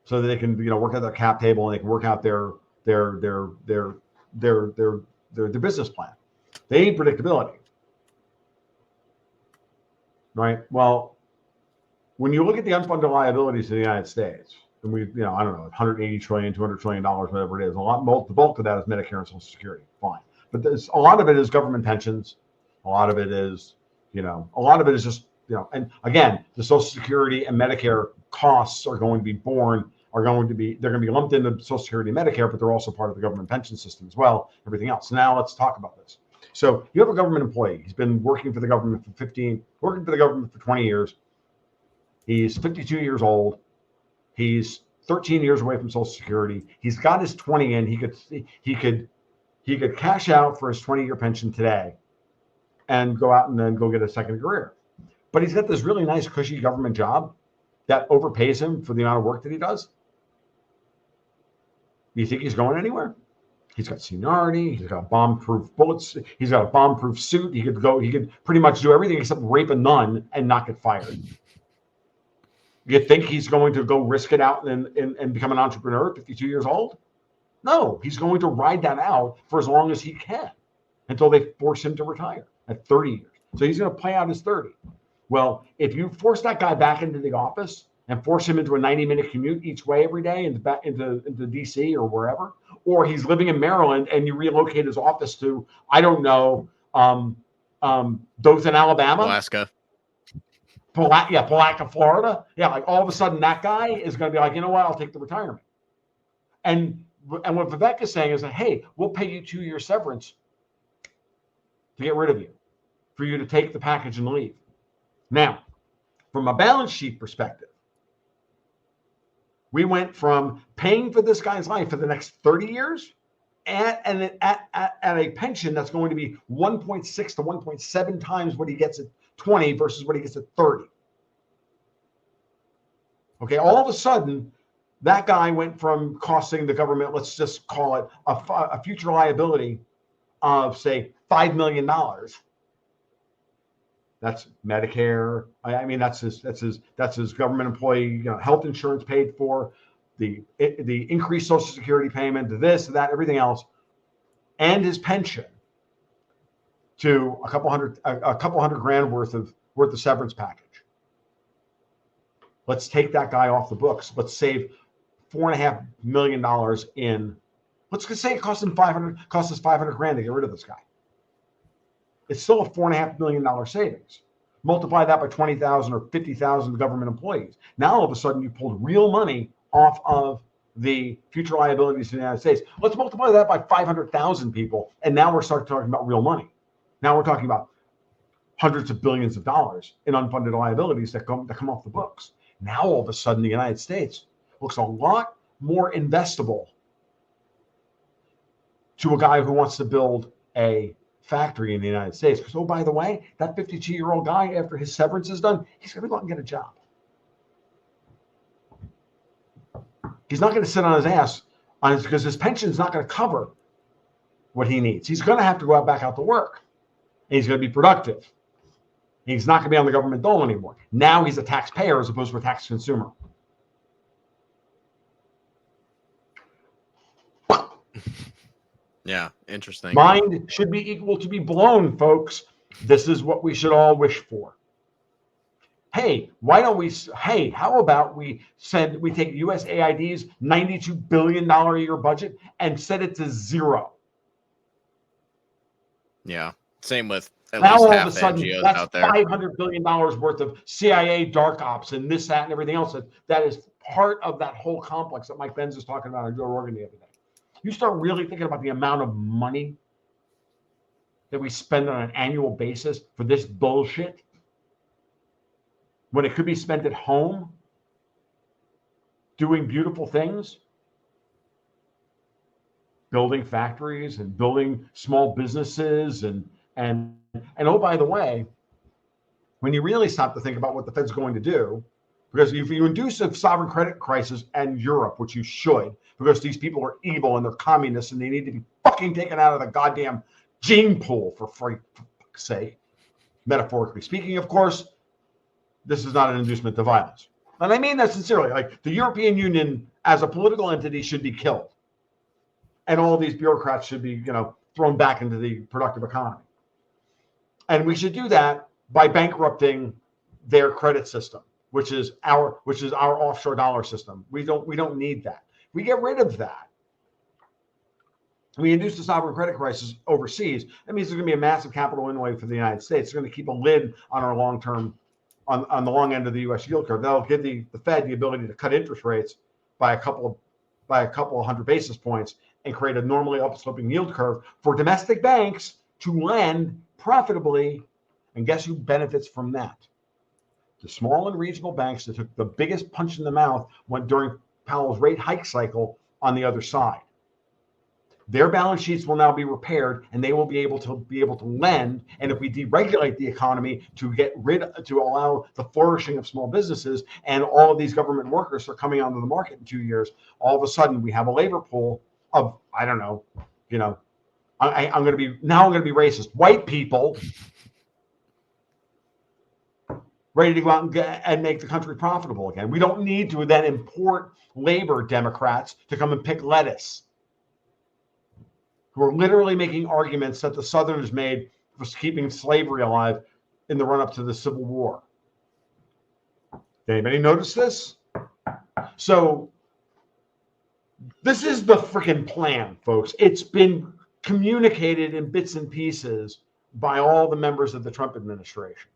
so that they can, work out their cap table and they can work out their business plan. They need predictability, right? Well, when you look at the unfunded liabilities of the United States, and we, I don't know, 180 trillion, $200 trillion, whatever it is, the bulk of that is Medicare and Social Security, fine. But a lot of it is government pensions. A lot of it is, just, and again, the Social Security and Medicare costs are going to be they're going to be lumped into Social Security and Medicare, but they're also part of the government pension system as well, everything else. So now let's talk about this. So you have a government employee. He's been working for the government for 20 years. He's 52 years old. He's 13 years away from Social Security. He's got his 20 in. He could cash out for his 20-year pension today and go out and then go get a second career. But he's got this really nice, cushy government job that overpays him for the amount of work that he does. Do you think he's going anywhere? He's got seniority. He's got bomb-proof bullets. He's got a bomb-proof suit. He could pretty much do everything except rape a nun and not get fired. You think he's going to go risk it out and become an entrepreneur at 52 years old? No, he's going to ride that out for as long as he can until they force him to retire at 30 years. So he's going to play out his 30. Well, if you force that guy back into the office and force him into a 90-minute commute each way every day into DC or wherever, or he's living in Maryland and you relocate his office to, I don't know, Dothan, Alabama. Alaska. Palatka, Florida. Yeah, like all of a sudden that guy is going to be like, you know what, I'll take the retirement. And what Vivek is saying is that, hey, we'll pay you 2-year severance to get rid of you, for you to take the package and leave. Now, from a balance sheet perspective, we went from paying for this guy's life for the next 30 years at a pension that's going to be 1.6 to 1.7 times what he gets at 20 versus what he gets at 30. Okay, all of a sudden, that guy went from costing the government, let's just call it a future liability of, say, $5 million. That's Medicare. I mean, that's his government employee, health insurance paid for, the increased Social Security payment, this, that, everything else, and his pension, to a couple hundred grand worth of severance package. Let's take that guy off the books. Let's save $4.5 million in. Let's just say it costs us $500 grand to get rid of this guy. It's still a $4.5 million savings. Multiply that by 20,000 or 50,000 government employees. Now all of a sudden you pulled real money off of the future liabilities in the United States. Let's multiply that by 500,000 people, and now we're starting talking about real money. Now we're talking about hundreds of billions of dollars in unfunded liabilities that come off the books. Now all of a sudden the United States looks a lot more investable to a guy who wants to build a factory in the United States. Because, oh, by the way, that 52-year-old guy, after his severance is done, he's going to go out and get a job. He's not going to sit on his ass because his pension's not going to cover what he needs. He's going to have to go back out to work. And he's going to be productive. He's not going to be on the government dole anymore. Now he's a taxpayer as opposed to a tax consumer. Yeah, interesting. Mind should be equal to be blown, folks. This is what we should all wish for. Hey, why don't we? Hey, how about we take USAID's $92 billion a year budget and set it to zero? Yeah, same with at now least all half of a the sudden, NGOs that's out there. $500 billion worth of CIA dark ops and this, that, and everything else. That is part of that whole complex that Mike Benz is talking about on Joe Rogan the other day. You start really thinking about the amount of money that we spend on an annual basis for this bullshit, when it could be spent at home doing beautiful things, building factories and building small businesses and oh, by the way, when you really stop to think about what the Fed's going to do, because if you induce a sovereign credit crisis in Europe, which you should, because these people are evil and they're communists and they need to be fucking taken out of the goddamn gene pool for fuck's sake, metaphorically speaking, of course, this is not an inducement to violence. And I mean that sincerely. Like, the European Union as a political entity should be killed. And all these bureaucrats should be, thrown back into the productive economy. And we should do that by bankrupting their credit system, which is our offshore dollar system. We don't need that. We get rid of that. We induce the sovereign credit crisis overseas. That means there's going to be a massive capital inflow for the United States. It's going to keep a lid on our long-term, on the long end of the U.S. yield curve. That'll give the Fed the ability to cut interest rates by a couple of hundred basis points and create a normally upsloping yield curve for domestic banks to lend profitably. And guess who benefits from that? The small and regional banks that took the biggest punch in the mouth during Powell's rate hike cycle on the other side. Their balance sheets will now be repaired, and they will be able to lend. And if we deregulate the economy to allow the flourishing of small businesses, and all of these government workers are coming onto the market in 2 years, all of a sudden we have a labor pool of, I don't know, I'm going to be racist. White people ready to go out and make the country profitable again. We don't need to then import labor Democrats to come and pick lettuce, who are literally making arguments that the Southerners made for keeping slavery alive in the run-up to the Civil War. Did anybody notice this? So this is the freaking plan, folks. It's been communicated in bits and pieces by all the members of the Trump administration.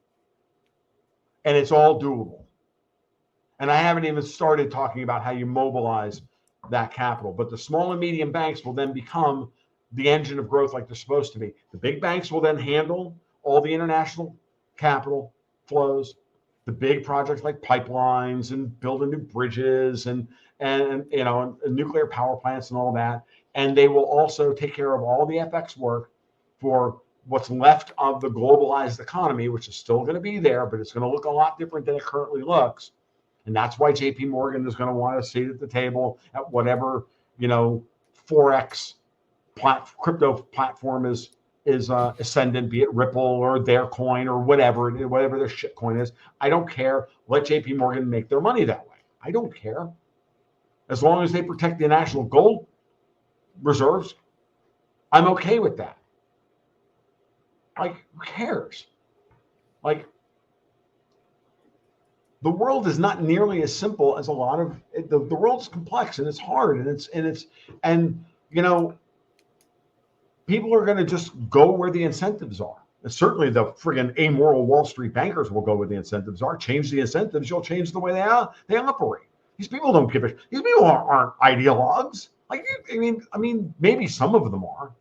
And it's all doable. And I haven't even started talking about how you mobilize that capital. But the small and medium banks will then become the engine of growth like they're supposed to be. The big banks will then handle all the international capital flows, the big projects like pipelines and building new bridges and nuclear power plants and all that. And they will also take care of all the FX work for what's left of the globalized economy, which is still going to be there, but it's going to look a lot different than it currently looks. And that's why JP Morgan is going to want a seat at the table at whatever, Forex crypto platform is ascendant, be it Ripple or their coin or whatever their shit coin is. I don't care. Let JP Morgan make their money that way. I don't care. As long as they protect the national gold reserves, I'm okay with that. Like, who cares? Like, the world is not nearly as simple as a lot of it. The world is complex and it's hard and people are going to just go where the incentives are. And certainly the friggin' amoral Wall Street bankers will go where the incentives are. Change the incentives, you'll change the way they operate. These people don't give a. These people aren't ideologues. Like, I mean, maybe some of them are,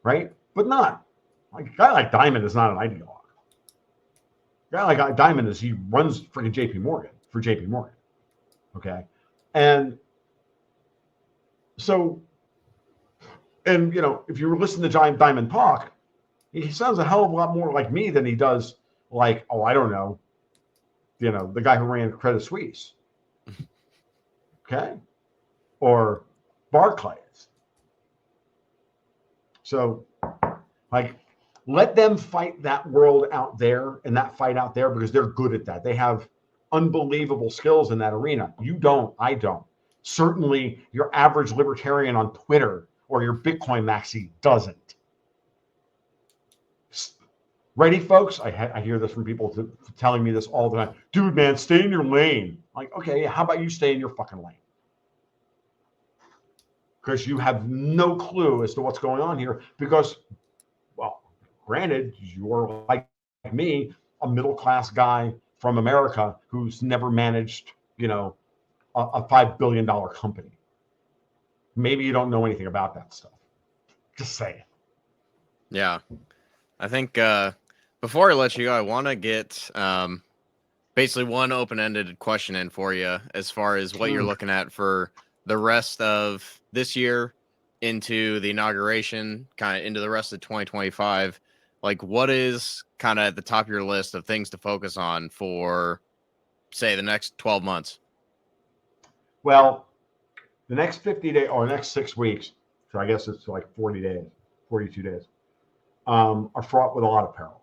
right? But not. Like, a guy like Diamond is not an ideologue. A guy like Diamond he runs friggin' JP Morgan for JP Morgan. Okay, and so And if you listen to Giant Diamond talk, he sounds a hell of a lot more like me than he does like, oh, I don't know, the guy who ran Credit Suisse, okay, or Barclays. So, like, let them fight that world out there and that fight out there because they're good at that. They have unbelievable skills in that arena. You don't, I don't. Certainly, your average libertarian on Twitter or your Bitcoin maxi doesn't. Ready, folks? I hear this from people telling me this all the time. Dude, man, stay in your lane. Like, okay, how about you stay in your fucking lane? Because you have no clue as to what's going on here. Because, well, granted, you're like me, a middle-class guy from America who's never managed, a $5 billion company. Maybe you don't know anything about that stuff. Just saying. Yeah. I think before I let you go, I want to get basically one open-ended question in for you as far as what you're looking at for the rest of this year into the inauguration, kind of into the rest of 2025. Like, what is kind of at the top of your list of things to focus on for, say, the next 12 months? Well, the next 50 days or next 6 weeks, so I guess it's like 40 days, 42 days, are fraught with a lot of peril.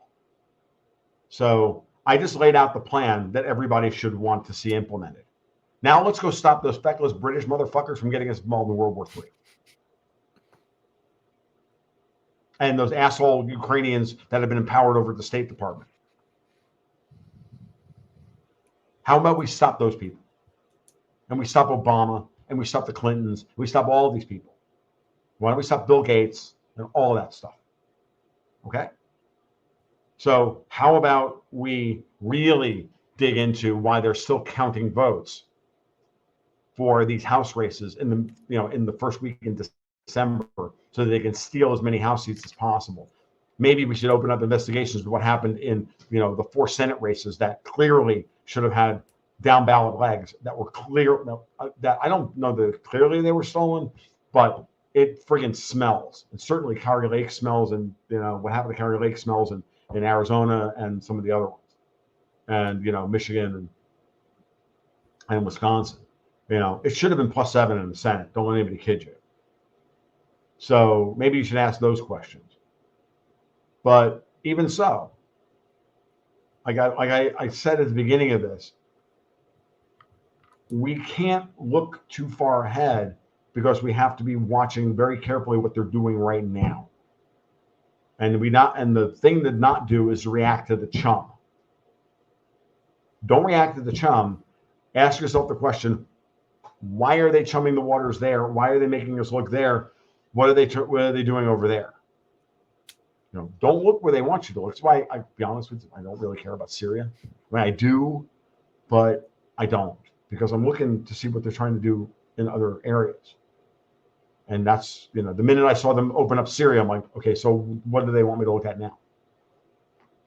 So I just laid out the plan that everybody should want to see implemented. Now let's go stop those feckless British motherfuckers from getting us involved in World War III. And those asshole Ukrainians that have been empowered over at the State Department. How about we stop those people? And we stop Obama, and we stop the Clintons, we stop all of these people. Why don't we stop Bill Gates and all of that stuff? Okay? So how about we really dig into why they're still counting votes for these House races in the first week in December, so that they can steal as many House seats as possible. Maybe we should open up investigations to what happened in the 4 Senate races that clearly should have had down ballot legs that were clear. That I don't know that clearly they were stolen, but it friggin' smells. And certainly Carrie Lake smells, and what happened to Carrie Lake smells in Arizona and some of the other ones, and Michigan and Wisconsin. It should have been +7 in the Senate. Don't let anybody kid you. So maybe you should ask those questions. But even so, like I said at the beginning of this, we can't look too far ahead because we have to be watching very carefully what they're doing right now. And the thing to not do is react to the chum. Don't react to the chum. Ask yourself the question, why are they chumming the waters there? Why are they making us look there? What are they doing over there? Don't look where they want you to look. That's why, I'll be honest with you, I don't really care about Syria. I mean, I do, but I don't, because I'm looking to see what they're trying to do in other areas. And that's, the minute I saw them open up Syria, I'm like, okay, so what do they want me to look at now?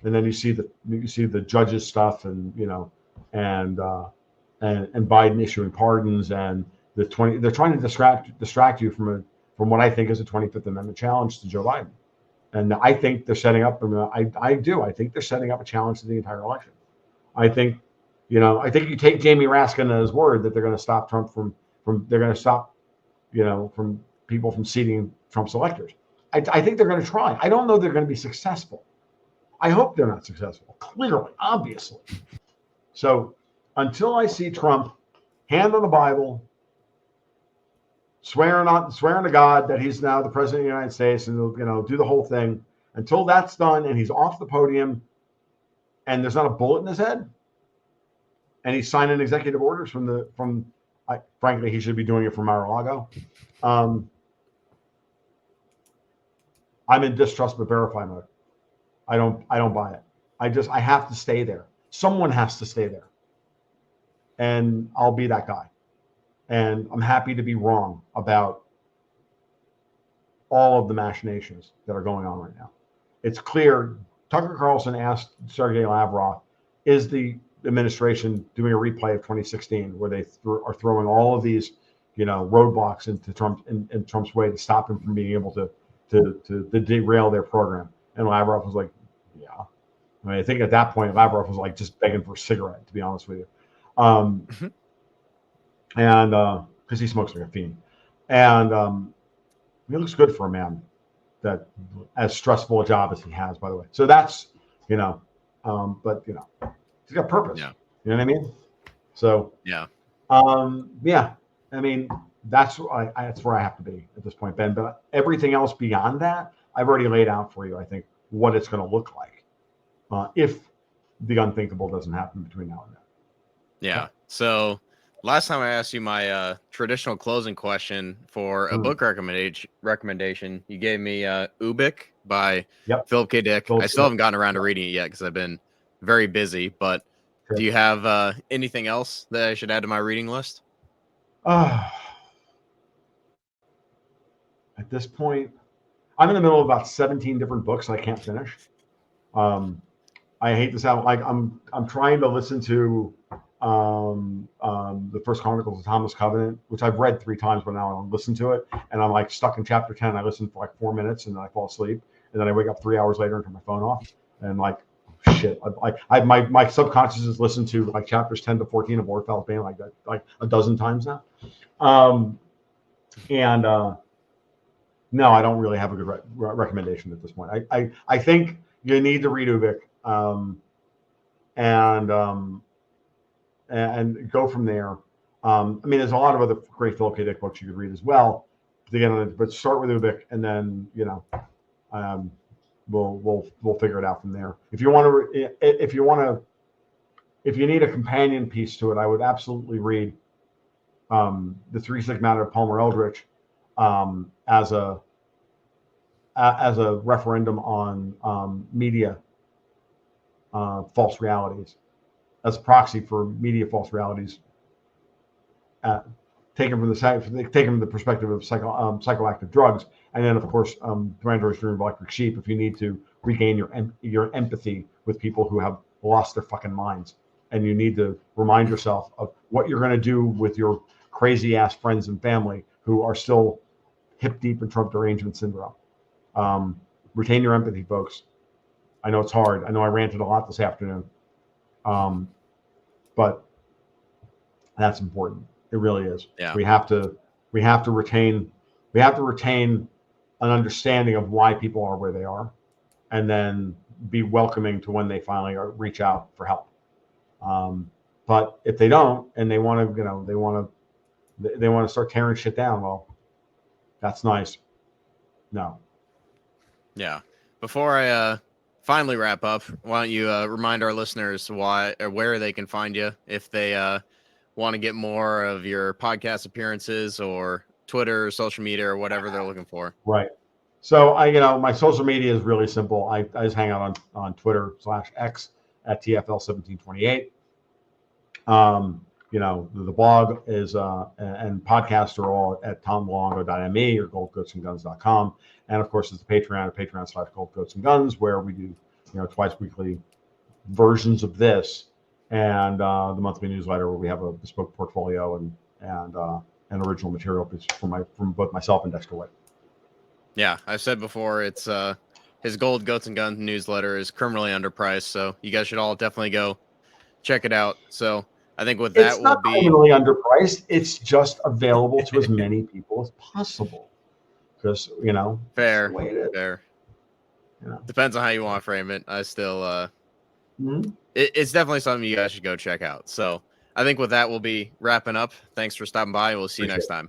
And then you see the judges stuff, and and Biden issuing pardons, and they're trying to distract you from what I think is a 25th Amendment challenge to Joe Biden. And I think they're setting up. I think they're setting up a challenge to the entire election. I think you take Jamie Raskin at his word that they're going to stop Trump from people from seating Trump's electors. I think they're going to try. I don't know they're going to be successful. I hope they're not successful. Clearly, obviously. So until I see Trump hand on the Bible, swearing to God that he's now the president of the United States, and do the whole thing, until that's done and he's off the podium and there's not a bullet in his head, and he's signing executive orders frankly, he should be doing it from Mar-a-Lago. I'm in distrust but verify mode. I don't buy it. I have to stay there. Someone has to stay there. And I'll be that guy. And I'm happy to be wrong about all of the machinations that are going on right now. It's clear. Tucker Carlson asked Sergei Lavrov, is the administration doing a replay of 2016 where they are throwing all of these roadblocks into in Trump's way to stop him from being able to derail their program. And Lavrov was like, yeah. I mean, I think at that point Lavrov was like just begging for a cigarette, to be honest with you, and because he smokes like a fiend, and he looks good for a man that as stressful a job as he has, by the way. So that's but he's got purpose. Yeah. You know what I mean? So yeah. Yeah. I mean, that's where I have to be at this point, Ben. But everything else beyond that, I've already laid out for you. I think what it's going to look like if the unthinkable doesn't happen between now and then. Yeah. Okay. So last time I asked you my traditional closing question for a book recommendation, you gave me Ubik by Philip K. Dick. I still haven't gotten around to reading it yet because I've been very busy. But do you have anything else that I should add to my reading list? At this point, I'm in the middle of about 17 different books I can't finish. I hate to sound like I'm trying to listen to the First Chronicles of Thomas Covenant, which I've read 3 times, but now I don't listen to it, and I'm like stuck in chapter 10. I listen for like 4 minutes, and then I fall asleep, and then I wake up 3 hours later and turn my phone off, and like shit, my subconscious has listened to like chapters 10 to 14 of Orpheus Bane like that like a dozen times now, no, I don't really have a good recommendation at this point. I think you need to read Ubik, and go from there. I mean, there's a lot of other great Philip K. Dick books you could read as well. But start with Ubik, and then we'll figure it out from there. If you need a companion piece to it, I would absolutely read the Three Sigma Matter of Palmer Eldritch as a referendum on media false realities, as a proxy for media false realities, taken from the perspective of psychoactive drugs, and then of course Durandor's Dream of Electric Sheep. If you need to regain your empathy with people who have lost their fucking minds, and you need to remind yourself of what you're going to do with your crazy ass friends and family who are still hip deep in Trump derangement syndrome. Retain your empathy, folks. I know it's hard. I know I ranted a lot this afternoon, but that's important. It really is. Yeah. We have to retain an understanding of why people are where they are, and then be welcoming to when they finally reach out for help. But if they don't, and they want to start tearing shit down, well, that's nice. No. Yeah. Before I finally wrap up, why don't you remind our listeners where they can find you if they want to get more of your podcast appearances or Twitter or social media or whatever they're looking for. Right. So my social media is really simple. I just hang out on Twitter /X at TFL1728. The blog is and podcasts are all at tomluongo.me or goldgoatsandguns.com. And of course, it's the Patreon at patreon.com/goldgoatsandguns, where we do, twice weekly versions of this, and the monthly newsletter where we have a bespoke portfolio and original material from both myself and Dexter White. Yeah, I've said before, it's his Gold Goats and Guns newsletter is criminally underpriced, so you guys should all definitely go check it out. So I think with that, it's not criminally underpriced. It's just available to as many people as possible. Because fair, that's the way it is. Fair. Depends on how you want to frame it. I still, it's definitely something you guys should go check out. So I think with that, we'll be wrapping up. Thanks for stopping by. We'll see you next time.